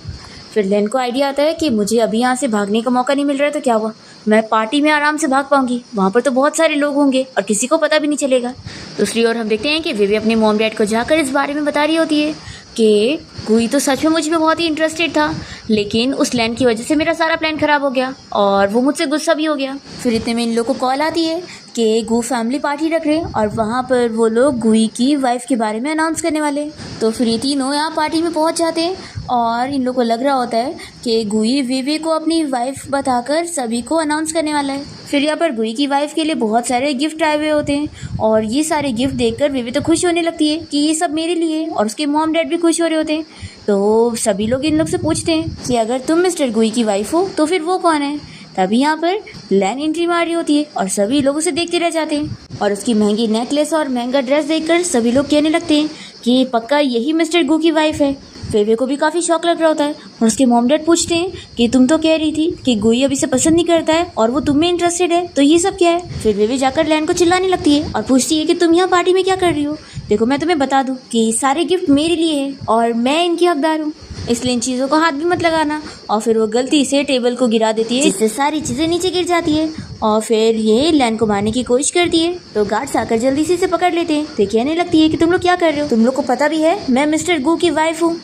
फिर लैन को आइडिया आता है कि मुझे अभी यहाँ से भागने का मौका नहीं मिल रहा है तो क्या हुआ, मैं पार्टी में आराम से भाग पाऊंगी, वहाँ पर तो बहुत सारे लोग होंगे और किसी को पता भी नहीं चलेगा। दूसरी ओर हम देखते हैं कि वेवे अपने मॉम डैड को जाकर इस बारे में बता रही होती है कि गुई तो सच में मुझ में बहुत ही इंटरेस्टेड था, लेकिन उस लैन की वजह से मेरा सारा प्लान खराब हो गया और वो मुझसे गुस्सा भी हो गया। फिर इतने में इन लोगों को कॉल आती है कि गु फैमिली पार्टी रख रहे हैं और वहाँ पर वो लोग गुई की वाइफ के बारे में अनाउंस करने वाले। तो फिर ये तीनों यहाँ पार्टी में पहुँच जाते हैं और इन लोगों को लग रहा होता है कि गुई वेवे को अपनी वाइफ बताकर सभी को अनाउंस करने वाला है। फिर यहाँ पर गुई की वाइफ के लिए बहुत सारे गिफ्ट आए हुए होते हैं और ये सारे गिफ्ट देखकर वेवे तो खुश होने लगती है कि ये सब मेरे लिए, और उसके मॉम डैड भी खुश हो रहे होते हैं। तो सभी लोग इन लोग से पूछते हैं कि अगर तुम मिस्टर गुई की वाइफ हो तो फिर वो कौन है। तभी यहाँ पर लैन एंट्री मार रही होती है और सभी लोग उसे देखते रह जाते हैं और उसकी महंगी नेकलेस और महंगा ड्रेस देखकर सभी लोग कहने लगते हैं कि पक्का यही मिस्टर गु की वाइफ है। वेवे को भी काफ़ी शौक लग रहा होता है और उसके मॉम डैड पूछते हैं कि तुम तो कह रही थी कि गुई अब इसे पसंद नहीं करता है और वो तुम में इंटरेस्टेड है, तो ये सब क्या है। फिर वेवे जाकर लैन को चिल्लाने लगती है और पूछती है कि तुम यहाँ पार्टी में क्या कर रही हो। देखो मैं तुम्हें बता दूँ कि सारे गिफ्ट मेरे लिए है और मैं इनकी हकदार हूँ, इसलिए इन चीज़ों को हाथ भी मत लगाना। और फिर वो गलती से टेबल को गिरा देती है जिससे सारी चीज़ें नीचे गिर जाती है और फिर ये लैन को मारने की कोशिश करती है। तो गार्ड्स आकर जल्दी से इसे पकड़ लेते हैं। तो कहने लगती है कि तुम लोग क्या कर रहे हो, तुम लोग को पता भी है मैं मिस्टर गु की वाइफ हूँ।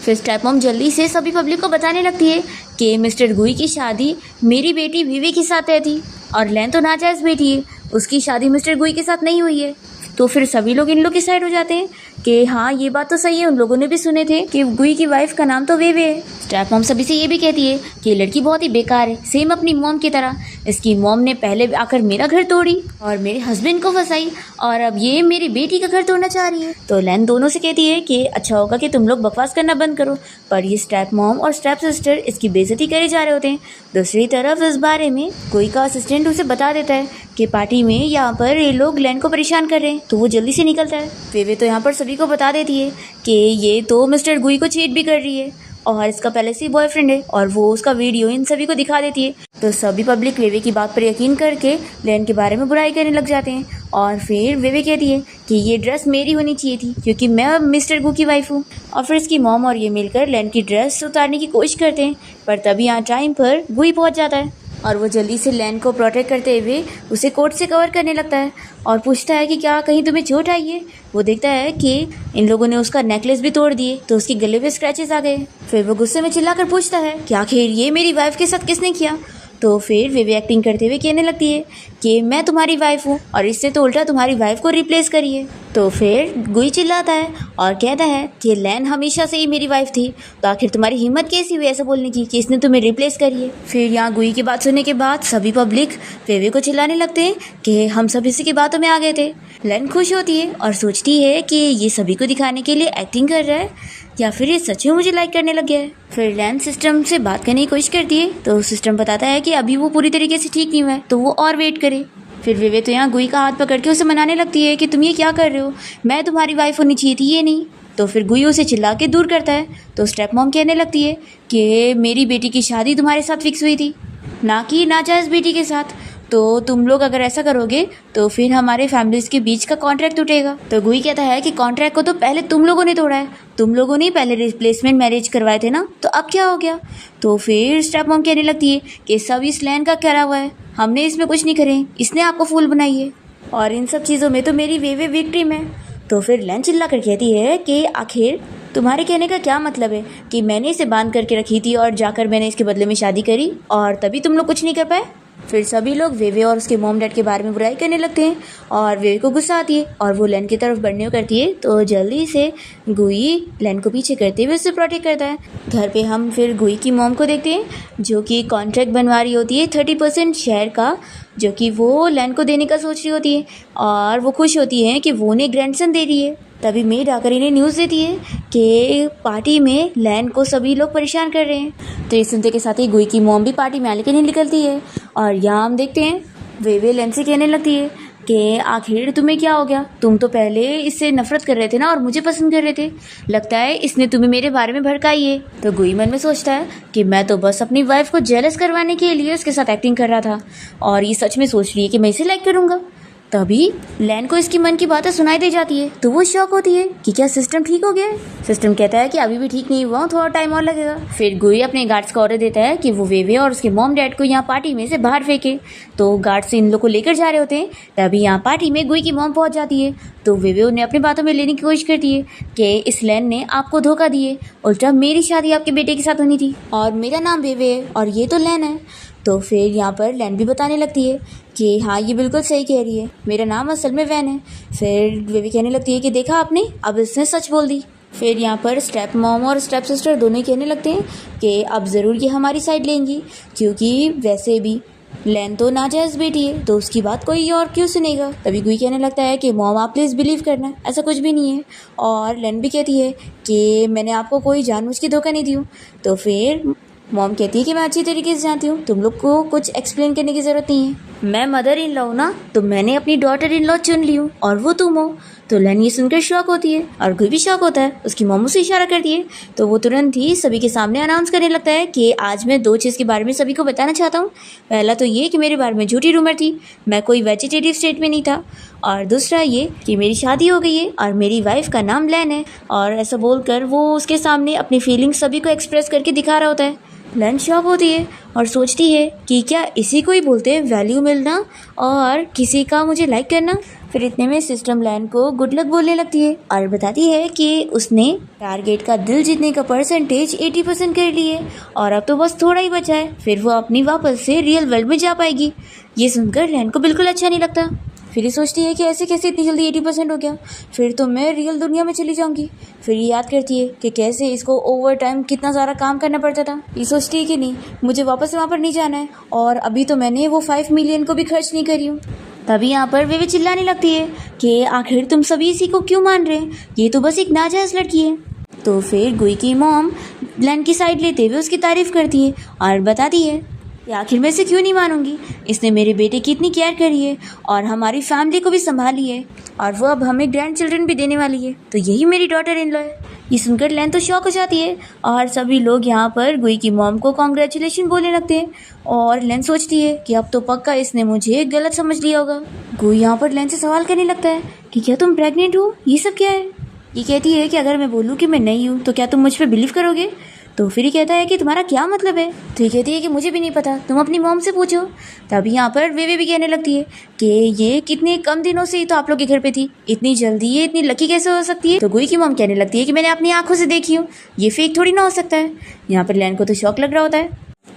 फिर स्टेप मॉम जल्दी से सभी पब्लिक को बताने लगती है कि मिस्टर गुई की शादी मेरी बेटी विवे के साथ है थी और लैन तो नाजायज़ बेटी है, उसकी शादी मिस्टर गुई के साथ नहीं हुई है। तो फिर सभी लोग इन लोग की साइड हो जाते हैं कि हाँ ये बात तो सही है, उन लोगों ने भी सुने थे कि गुई की वाइफ का नाम तो वेवे है। स्टेप मॉम सभी से ये भी कहती है कि ये लड़की बहुत ही बेकार है, सेम अपनी मॉम की तरह। इसकी मॉम ने पहले आकर मेरा घर तोड़ी और मेरे हस्बैंड को फंसाई और अब ये मेरी बेटी का घर तोड़ना चाह रही है। तो लैन दोनों से कहती है कि अच्छा होगा कि तुम लोग बकवास करना बंद करो, पर ये स्टेप मॉम और स्टेप सिस्टर इसकी बेइज्जती करे जा रहे होते हैं। दूसरी तरफ इस बारे में गुई का असिस्टेंट उसे बता देता है कि पार्टी में यहाँ पर ये लोग लैन को परेशान कर रहे हैं, तो वो जल्दी से निकलता है। वेवे तो यहाँ पर सभी को बता देती है कि ये तो मिस्टर गुई को चीट भी कर रही है और इसका पहले से ही बॉयफ्रेंड है और वो उसका वीडियो इन सभी को दिखा देती है। तो सभी पब्लिक वेवे की बात पर यकीन करके लैन के बारे में बुराई करने लग जाते हैं और फिर वेवे कहती है कि ये ड्रेस मेरी होनी चाहिए थी क्योंकि मैं अब मिस्टर गु की वाइफ हूँ। और फिर इसकी मॉम और ये मिलकर लैन की ड्रेस उतारने की कोशिश करते हैं, पर तभी यहाँ टाइम पर गुई पहुँच जाता है और वो जल्दी से लैन को प्रोटेक्ट करते हुए उसे कोट से कवर करने लगता है और पूछता है कि क्या कहीं तुम्हें चोट आई है। वो देखता है कि इन लोगों ने उसका नेकलेस भी तोड़ दिए तो उसके गले पे स्क्रैचेस आ गए। फिर वो गुस्से में चिल्लाकर पूछता है कि आखिर ये मेरी वाइफ के साथ किसने किया। तो फिर वेवे एक्टिंग करते हुए कहने लगती है कि मैं तुम्हारी वाइफ हूँ और इससे तो उल्टा तुम्हारी वाइफ को रिप्लेस करिए। तो फिर गुई चिल्लाता है और कहता है कि लैन हमेशा से ही मेरी वाइफ थी, तो आखिर तुम्हारी हिम्मत कैसी हुई ऐसा बोलने की कि इसने तुम्हें रिप्लेस करिए। फिर यहाँ गुई की बात सुनने के बाद सभी पब्लिक वेवे को चिल्लाने लगते हैं कि हम सब इसी की बातों में आ गए थे। लैन खुश होती है और सोचती है कि ये सभी को दिखाने के लिए एक्टिंग कर रहा है या फिर ये सच में मुझे लाइक करने लग गया है। फिर लैन सिस्टम से बात करने की कोशिश करती है तो सिस्टम बताता है कि अभी वो पूरी तरीके से ठीक नहीं हुआ है तो वो और वेट करे। फिर वेवे तो यहाँ गुई का हाथ पकड़ के उसे मनाने लगती है कि तुम ये क्या कर रहे हो, मैं तुम्हारी वाइफ होनी चाहिए थी, ये नहीं। तो फिर गुई उसे चिल्ला के दूर करता है। तो स्टेप मॉम कहने लगती है कि मेरी बेटी की शादी तुम्हारे साथ फिक्स हुई थी, ना कि नाजायज़ बेटी के साथ, तो तुम लोग अगर ऐसा करोगे तो फिर हमारे फैमिलीज के बीच का कॉन्ट्रैक्ट टूटेगा। तो गुई कहता है कि कॉन्ट्रैक्ट को तो पहले तुम लोगों ने तोड़ा है, तुम लोगों ने पहले रिप्लेसमेंट मैरिज करवाए थे ना, तो अब क्या हो गया। तो फिर स्टेप मॉम कहने लगती है कि सब इस लैन का करा हुआ है, हमने इसमें कुछ नहीं करे, इसने आपको फूल बनाई है और इन सब चीज़ों में तो मेरी वेवे विक्टिम है। तो फिर लैन चिल्ला कर कहती है कि आखिर तुम्हारे कहने का क्या मतलब है कि मैंने इसे बांध करके रखी थी और जाकर मैंने इसके बदले में शादी करी और तभी तुम लोग कुछ नहीं कर पाए। फिर सभी लोग वेवे और उसके मॉम डैड के बारे में बुराई करने लगते हैं और वेवे को गुस्सा आती है और वो लैन की तरफ बढ़ने को करती है। तो जल्दी से गुई लैन को पीछे करते हुए उससे प्रोटेक्ट करता है। घर पे हम फिर गुई की मॉम को देखते हैं जो कि कॉन्ट्रैक्ट बनवा रही होती है 30% शेयर का, जो कि वो लैन को देने का सोच रही होती है और वो खुश होती है कि वो उन्हें ग्रैंडसन दे रही है। तभी मेड आकर इन्हें न्यूज़ देती है कि पार्टी में लैन को सभी लोग परेशान कर रहे हैं। तो ये सुनते के साथ ही गुई की मॉम भी पार्टी में आने के लिए निकलती है और यहाँ हम देखते हैं वेवे लैन से कहने लगती है कि आखिर तुम्हें क्या हो गया, तुम तो पहले इससे नफरत कर रहे थे ना और मुझे पसंद कर रहे थे, लगता है इसने तुम्हें मेरे बारे में भड़काई है। तो गुई मन में सोचता है कि मैं तो बस अपनी वाइफ को जेलस करवाने के लिए उसके साथ एक्टिंग कर रहा था और ये सच में सोच रही है कि मैं इसे लाइक करूँगा। तभी लैन को इसकी मन की बातें सुनाई दे जाती है तो वो शॉक होती है कि क्या सिस्टम ठीक हो गया है। सिस्टम कहता है कि अभी भी ठीक नहीं हुआ, थोड़ा टाइम और लगेगा। फिर गुई अपने गार्ड्स को ऑर्डर देता है कि वो वेवे और उसके मॉम डैड को यहाँ पार्टी में से बाहर फेंके। तो गार्ड्स इन लोग को लेकर जा रहे होते हैं। तभी यहाँ पार्टी में गुई की मॉम पहुँच जाती है तो वेवे उन्हें अपनी बातों में लेने की कोशिश करती है कि इस लैन ने आपको धोखा दिए, उल्टा मेरी शादी आपके बेटे के साथ होनी थी और मेरा नाम वेवे है और ये तो लैन है। तो फिर यहाँ पर लैन भी बताने लगती है कि हाँ ये बिल्कुल सही कह रही है, मेरा नाम असल में वैन है। फिर वेवी कहने लगती है कि देखा आपने, अब इसने सच बोल दी। फिर यहाँ पर स्टेप मॉम और स्टेप सिस्टर दोनों ही कहने लगते हैं कि अब ज़रूर ये हमारी साइड लेंगी क्योंकि वैसे भी लैन तो नाजायज़ बेटी है तो उसकी बात कोई और क्यों सुनेगा। तभी गुई कहने लगता है कि मॉम आप प्लीज़ बिलीव करना, ऐसा कुछ भी नहीं है। और लैन भी कहती है कि मैंने आपको कोई जानबूझ के धोखा नहीं दी हूँ। तो फिर मॉम कहती है कि मैं अच्छी तरीके से जानती हूँ, तुम लोग को कुछ एक्सप्लेन करने की ज़रूरत नहीं है, मैं मदर इन लॉ हूँ ना, तो मैंने अपनी डॉटर इन लॉ चुन ली हूँ और वो तुम हो। तो लैन ये सुनकर शॉक होती है और गुई भी शॉक होता है, उसकी मॉम उसे इशारा करती है तो वो तुरंत ही सभी के सामने अनाउंस करने लगता है कि आज मैं 2 चीज़ के बारे में सभी को बताना चाहता हूँ। पहला तो ये कि मेरे बारे में झूठी रूमर थी, मैं कोई वेजिटेटिव स्टेट में नहीं था, और दूसरा ये कि मेरी शादी हो गई है और मेरी वाइफ का नाम लैन है। और ऐसा बोलकर वो उसके सामने अपनी फीलिंग्स सभी को एक्सप्रेस करके दिखा रहा होता है। लैन शॉक होती है और सोचती है कि क्या इसी को ही बोलते हैं वैल्यू मिलना और किसी का मुझे लाइक करना। फिर इतने में सिस्टम लैन को गुड लक बोलने लगती है और बताती है कि उसने टारगेट का दिल जीतने का परसेंटेज 80% कर ली है और अब तो बस थोड़ा ही बचा है, फिर वो अपनी वापस से रियल वर्ल्ड में जा पाएगी। ये सुनकर लैन को बिल्कुल अच्छा नहीं लगता। फिर ये सोचती है कि ऐसे कैसे इतनी जल्दी 80% हो गया, फिर तो मैं रियल दुनिया में चली जाऊंगी। फिर ये याद करती है कि कैसे इसको ओवर टाइम कितना सारा काम करना पड़ता था। ये सोचती है कि नहीं, मुझे वापस वहाँ पर नहीं जाना है और अभी तो मैंने वो 5 मिलियन को भी खर्च नहीं करी हूँ। तभी यहाँ पर वे चिल्लाने लगती है कि आखिर तुम सभी इसी को क्यों मान रहे हैं, ये तो बस एक नाजायज़ लड़की है। तो फिर गुई की मॉम लैन की साइड लेते हुए उसकी तारीफ़ करती है और बताती है कि आखिर मैं इसे क्यों नहीं मानूंगी, इसने मेरे बेटे की इतनी केयर करी है और हमारी फैमिली को भी संभाली है और वो अब हमें ग्रैंड चिल्ड्रन भी देने वाली है, तो यही मेरी डॉटर इन लॉ है। ये सुनकर लैन तो शॉक हो जाती है और सभी लोग यहाँ पर गुई की मॉम को कॉन्ग्रेचुलेशन बोलने लगते हैं और लैन सोचती है कि अब तो पक्का इसने मुझे गलत समझ लिया होगा। गुई यहाँ पर लैन से सवाल करने लगता है कि क्या तुम प्रेग्नेंट हो, ये सब क्या है। ये कहती है कि अगर मैं बोलूँ कि मैं नहीं हूँ तो क्या तुम मुझ पर बिलीव करोगे। तो फिर ही कहता है कि तुम्हारा क्या मतलब है। तो ये कहती है कि मुझे भी नहीं पता, तुम अपनी मॉम से पूछो। तभी यहाँ पर वेवे भी कहने लगती है कि ये कितने कम दिनों से ही तो आप लोग के घर पे थी, इतनी जल्दी ये इतनी लकी कैसे हो सकती है। तो गुई की मॉम कहने लगती है कि मैंने अपनी आंखों से देखी हूँ, ये फेक थोड़ी ना हो सकता है। यहाँ पर लैन को तो शौक लग रहा होता है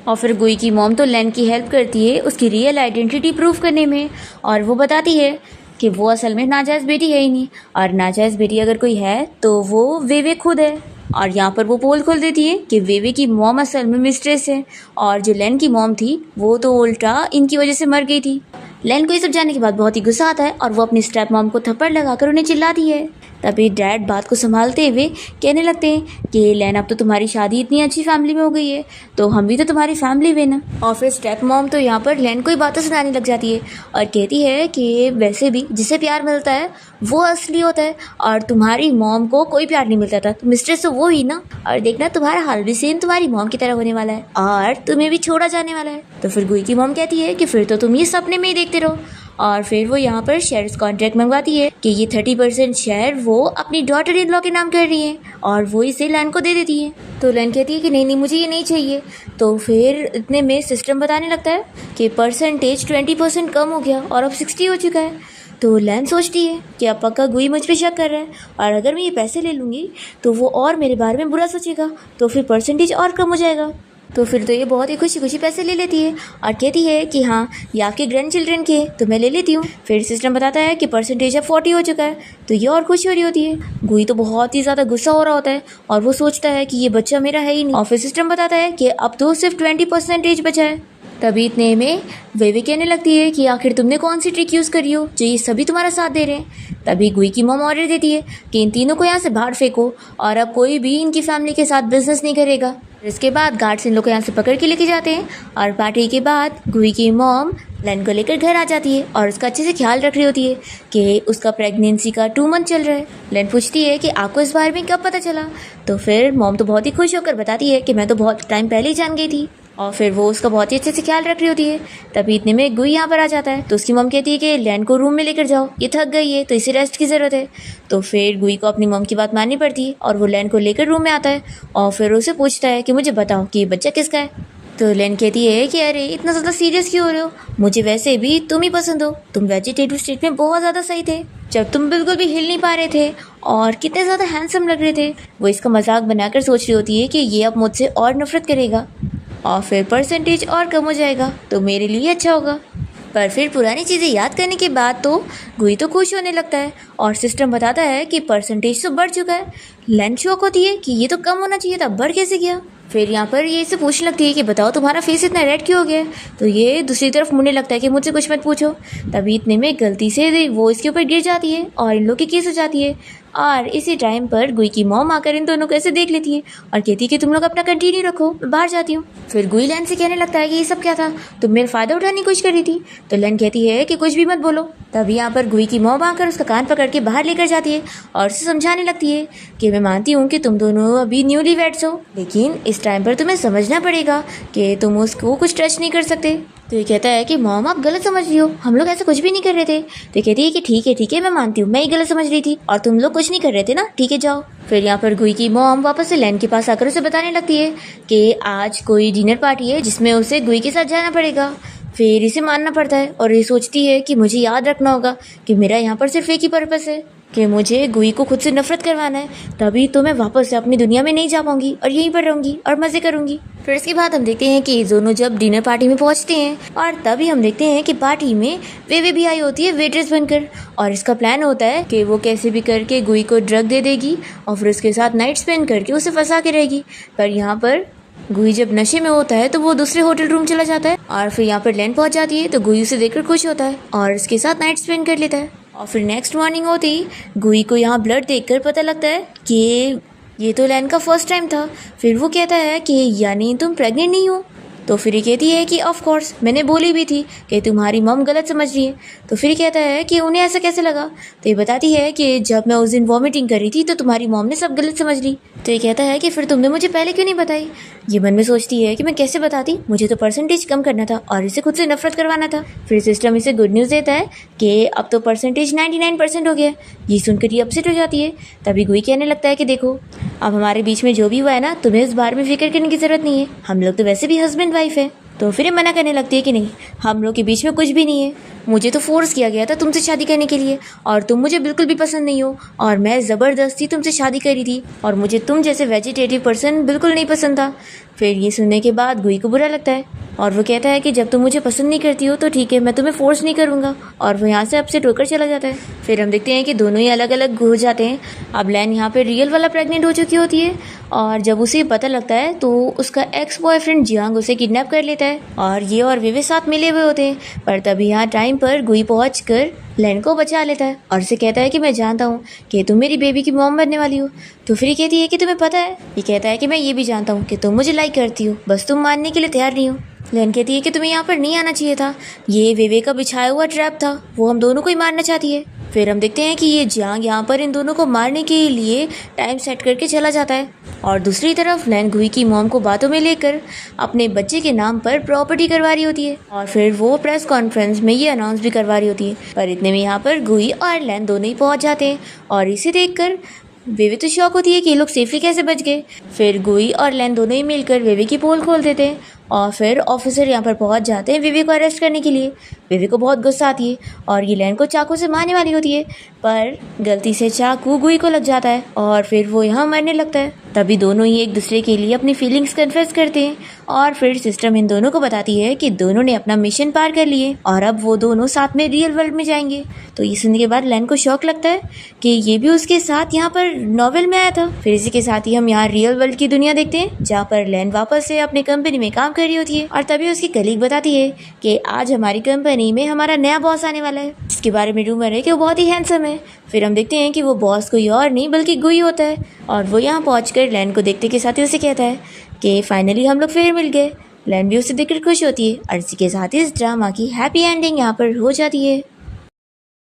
और फिर गुई की मॉम तो लैन की हेल्प करती है उसकी रियल आइडेंटिटी प्रूव करने में और वो बताती है कि वो असल में नाजायज़ बेटी है ही नहीं और नाजायज़ बेटी अगर कोई है तो वो वेवे खुद है। और यहाँ पर वो पोल खोल देती है कि वेवे की मॉम असल में मिस्ट्रेस है और जो लैन की मॉम थी वो तो उल्टा इनकी वजह से मर गई थी। लैन को ये सब जानने के बाद बहुत ही गुस्सा आता है और वो अपनी स्टेप मॉम को थप्पड़ लगाकर उन्हें चिल्लाती है। तभी डैड बात को संभालते हुए कहने लगते हैं कि लैन अब तो तुम्हारी शादी इतनी अच्छी फैमिली में हो गई है तो हम भी तो तुम्हारी फैमिली में ना। और फिर स्टेप मॉम तो यहाँ पर लैन को ही बातें सुनाने लग जाती है और कहती है कि वैसे भी जिसे प्यार मिलता है वो असली होता है और तुम्हारी मॉम को कोई प्यार नहीं मिलता था तो मिस्ट्रेस तो वो ही ना, और देखना तुम्हारा हाल भी सेम तुम्हारी मॉम की तरह होने वाला है और तुम्हें भी छोड़ा जाने वाला है। तो फिर गुई की मॉम कहती है कि फिर तो तुम ये सपने में ही देखते रहो। और फिर वो यहाँ पर शेयर्स कॉन्ट्रैक्ट मंगवाती है कि ये 30% शेयर वो अपनी डॉटर इन लॉ के नाम कर रही है और वो इसे लैन को दे देती है। तो लैन कहती है कि नहीं मुझे ये नहीं चाहिए। तो फिर इतने में सिस्टम बताने लगता है कि परसेंटेज 20% कम हो गया और अब 60 हो चुका है। तो लैन सोचती है कि अब पक्का गुई मुझ पे शक कर रहा है और अगर मैं ये पैसे ले लूँगी तो वो और मेरे बारे में बुरा सोचेगा तो फिर परसेंटेज और कम हो जाएगा। तो फिर तो ये बहुत ही खुशी खुशी पैसे ले लेती है और कहती है कि हाँ ये आपके ग्रैंड चिल्ड्रन के तो मैं ले लेती हूँ। फिर सिस्टम बताता है कि परसेंटेज अब 40 हो चुका है तो ये और खुशी हो रही होती है। गुई तो बहुत ही ज़्यादा गुस्सा हो रहा होता है और वो सोचता है कि ये बच्चा मेरा है ही नहीं। और फिर सिस्टम बताता है कि अब तो सिर्फ 20% बचा है। तभी इतने में वे कहने लगती है कि आखिर तुमने कौन सी ट्रिक यूज़ करी हो जो ये सभी तुम्हारा साथ दे रहे हैं। तभी गुई की मॉम ऑर्डर देती है कि इन तीनों को यहाँ से बाहर फेंको और अब कोई भी इनकी फैमिली के साथ बिजनेस नहीं करेगा। इसके बाद गार्ड्स इन लोग को यहाँ से पकड़ के लेके जाते हैं और पार्टी के बाद गुई की मॉम लैन को लेकर घर आ जाती है और उसका अच्छे से ख्याल रख रही होती है कि उसका प्रेगनेंसी का 2 मंथ चल रहा है। लैन पूछती है कि आपको इस बारे में कब पता चला। तो फिर मॉम तो बहुत ही खुश होकर बताती है कि मैं तो बहुत टाइम पहले ही जान गई थी और फिर वो उसका बहुत ही अच्छे से ख्याल रख रही होती है। तभी इतने में गुई यहाँ पर आ जाता है तो उसकी मॉम कहती है कि लैन को रूम में लेकर जाओ, ये थक गई है तो इसे रेस्ट की ज़रूरत है। तो फिर गुई को अपनी मॉम की बात माननी पड़ती है और वो लैन को लेकर रूम में आता है और फिर उसे पूछता है कि मुझे बताओ कि ये बच्चा किसका है। तो लैन कहती है कि अरे इतना ज़्यादा सीरियस क्यों हो रहे हो, मुझे वैसे भी तुम ही पसंद हो, तुम वेजिटेटिव स्टेट में बहुत ज़्यादा सही थे जब तुम बिल्कुल भी हिल नहीं पा रहे थे और कितने ज़्यादा हैंडसम लग रहे थे। वो इसका मजाक बनाकर सोच रही होती है कि ये अब मुझसे और नफरत करेगा और फिर परसेंटेज और कम हो जाएगा तो मेरे लिए अच्छा होगा। पर फिर पुरानी चीज़ें याद करने के बाद तो गुई तो खुश होने लगता है और सिस्टम बताता है कि परसेंटेज तो बढ़ चुका है। लैन शॉक होती है कि ये तो कम होना चाहिए था, बढ़ कैसे गया। फिर यहाँ पर ये इसे पूछने लगती है कि बताओ तुम्हारा फेस इतना रेड क्यों हो गया है। तो ये दूसरी तरफ मुड़ने लगता है कि मुझसे कुछ मत पूछो। तभी इतने में गलती से वो इसके ऊपर गिर जाती है और इन लोग की केस हो जाती है। और इसी टाइम पर गुई की मॉम आकर इन दोनों को ऐसे देख लेती है और कहती है कि तुम लोग अपना कंटिन्यू रखो, मैं बाहर जाती हूँ। फिर गुई लैन से कहने लगता है कि ये सब क्या था, तुम मेरा फ़ायदा उठाने की कोशिश कर रही थी। तो लैन कहती है कि कुछ भी मत बोलो। तभी यहाँ पर गुई की मॉम आकर उसका कान पकड़ के बाहर लेकर जाती है और उसे समझाने लगती है कि मैं मानती हूँ कि तुम दोनों अभी न्यूली वेड्स हो, लेकिन इस टाइम पर तुम्हें समझना पड़ेगा कि तुम उसको कुछ टच नहीं कर सकते। तो ये कहता है कि मॉम आप गलत समझ रही हो, हम लोग ऐसा कुछ भी नहीं कर रहे थे। तो कहती है कि ठीक है मैं मानती हूँ, मैं ही गलत समझ रही थी और तुम लोग कुछ नहीं कर रहे थे ना, ठीक है जाओ। फिर यहाँ पर गुई की मॉम वापस से लैन के पास आकर उसे बताने लगती है कि आज कोई डिनर पार्टी है जिसमें उसे गुई के साथ जाना पड़ेगा। फिर इसे मानना पड़ता है और ये सोचती है कि मुझे याद रखना होगा कि मेरा यहाँ पर सिर्फ एक ही पर्पस है कि मुझे गुई को खुद से नफरत करवाना है, तभी तो मैं वापस से अपनी दुनिया में नहीं जा पाऊंगी और यहीं पर रहूंगी और मज़े करूंगी। फिर इसके बाद हम देखते हैं कि ये दोनों जब डिनर पार्टी में पहुंचते हैं और तभी हम देखते हैं कि पार्टी में वे भी आई होती है वेट्रेस बनकर और इसका प्लान होता है कि वो कैसे भी करके गुई को ड्रग दे देगी और फिर उसके साथ नाइट स्पेंड करके उसे फंसा के रहेगी। पर यहाँ पर गुई जब नशे में होता है तो वो दूसरे होटल रूम चला जाता है और फिर यहाँ पर लैन पहुंच जाती है तो गुई उसे देखकर खुश होता है और उसके साथ नाइट स्पेंड कर लेता है। और फिर नेक्स्ट मॉर्निंग होती ही गुई को यहाँ ब्लड देखकर पता लगता है कि ये तो लैन का फर्स्ट टाइम था। फिर वो कहता है कि यानी तुम प्रेग्नेंट नहीं हो। तो फिर ये कहती है कि ऑफ कोर्स मैंने बोली भी थी कि तुम्हारी मम गलत समझ रही है। तो फिर कहता है कि उन्हें ऐसा कैसे लगा। तो ये बताती है कि जब मैं उस दिन वॉमिटिंग कर रही थी तो तुम्हारी मॉम ने सब गलत समझ ली। तो ये कहता है कि फिर तुमने मुझे पहले क्यों नहीं बताई। ये मन में सोचती है कि मैं कैसे बताती, मुझे तो परसेंटेज कम करना था और इसे खुद से नफरत करवाना था। फिर सिस्टम इसे गुड न्यूज़ देता है कि अब तो परसेंटेज 99% हो गया। ये सुनकर ये अपसेट हो जाती है। तभी गुई कहने लगता है कि देखो अब हमारे बीच में जो भी हुआ है ना, तुम्हें इस बारे में फिक्र करने की ज़रूरत नहीं है, हम लोग तो वैसे भी हस्बैंड वाइफ है। तो फिर ये मना करने लगती है कि नहीं, हम लोग के बीच में कुछ भी नहीं है, मुझे तो फोर्स किया गया था तुमसे शादी करने के लिए और तुम मुझे बिल्कुल भी पसंद नहीं हो और मैं ज़बरदस्ती तुमसे शादी करी थी और मुझे तुम जैसे वेजिटेटिव पर्सन बिल्कुल नहीं पसंद था। फिर ये सुनने के बाद गुई को बुरा लगता है और वो कहता है कि जब तुम मुझे पसंद नहीं करती हो तो ठीक है, मैं तुम्हें फोर्स नहीं करूँगा और वो यहाँ से अपसेट होकर चला जाता है। फिर हम देखते हैं कि दोनों ही अलग अलग हो जाते हैं। अब लैन यहाँ पे रियल वाला प्रेग्नेंट हो चुकी होती है और जब उसे पता लगता है तो उसका एक्स बॉयफ्रेंड जियांग उसे किडनैप कर लेता है रहता है और ये और विवे साथ मिले हुए होते हैं। पर तभी यहाँ टाइम पर गुई पहुँच कर लैन को बचा लेता है और उसे कहता है कि मैं जानता हूँ कि तुम मेरी बेबी की मॉम बनने वाली हो। तो फिर ये कहती है कि तुम्हें पता है। ये कहता है कि मैं ये भी जानता हूँ कि तुम मुझे लाइक करती हो, बस तुम मानने के लिए तैयार नहीं हो। लैन कहती है कि तुम्हें यहाँ पर नहीं आना चाहिए था, ये वेवे का बिछाया हुआ ट्रैप था, वो हम दोनों को ही मारना चाहती है। फिर हम देखते हैं कि ये जियांग यहाँ पर इन दोनों को मारने के लिए टाइम सेट करके चला जाता है और दूसरी तरफ लैन गुई की मॉम को बातों में लेकर अपने बच्चे के नाम पर प्रॉपर्टी करवा रही होती है और फिर वो प्रेस कॉन्फ्रेंस में ये अनाउंस भी करवा रही होती है। पर इतने में यहाँ पर गुई और लैन दोनों ही पहुँच जाते हैं और इसे देखकर वेवे तो शॉक होती है कि ये लोग सेफली कैसे बच गए। फिर गुई और लैन दोनों ही मिलकर वेवे की पोल खोल देते हैं और फिर ऑफिसर यहाँ पर पहुँच जाते हैं वेवे को अरेस्ट करने के लिए। वेवे को बहुत गुस्सा आती है और ये लैन को चाकू से मारने वाली होती है, पर गलती से चाकू गुई को लग जाता है और फिर वो यहाँ मरने लगता है। तभी दोनों ही एक दूसरे के लिए अपनी फीलिंग्स कन्फेस करते हैं और फिर सिस्टम इन दोनों को बताती है कि दोनों ने अपना मिशन पार कर लिए और अब वो दोनों साथ में रियल वर्ल्ड में जाएंगे। तो ये सुनने के बाद लैन को शौक लगता है कि ये भी उसके साथ यहाँ पर नॉवेल में आया था। फिर इसी के साथ ही हम यहाँ रियल वर्ल्ड की दुनिया देखते हैं जहाँ पर लैन वापस से अपनी कंपनी में काम कर रही होती है और तभी उसकी कलीग बताती है कि आज हमारी कंपनी में हमारा नया बॉस आने वाला है, जिसके बारे में रूमर है कि वो बहुत ही हैंडसम है। फिर हम देखते हैं कि वो बॉस कोई और नहीं बल्कि गुई होता है और वो यहाँ पहुँचकर लैन को देखते के साथ ही उसे कहता है कि फाइनली हम लोग फिर मिल गए। लैन भी उसे देखकर खुश होती है और इसी के साथ ही इस ड्रामा की हैप्पी एंडिंग यहाँ पर हो जाती है।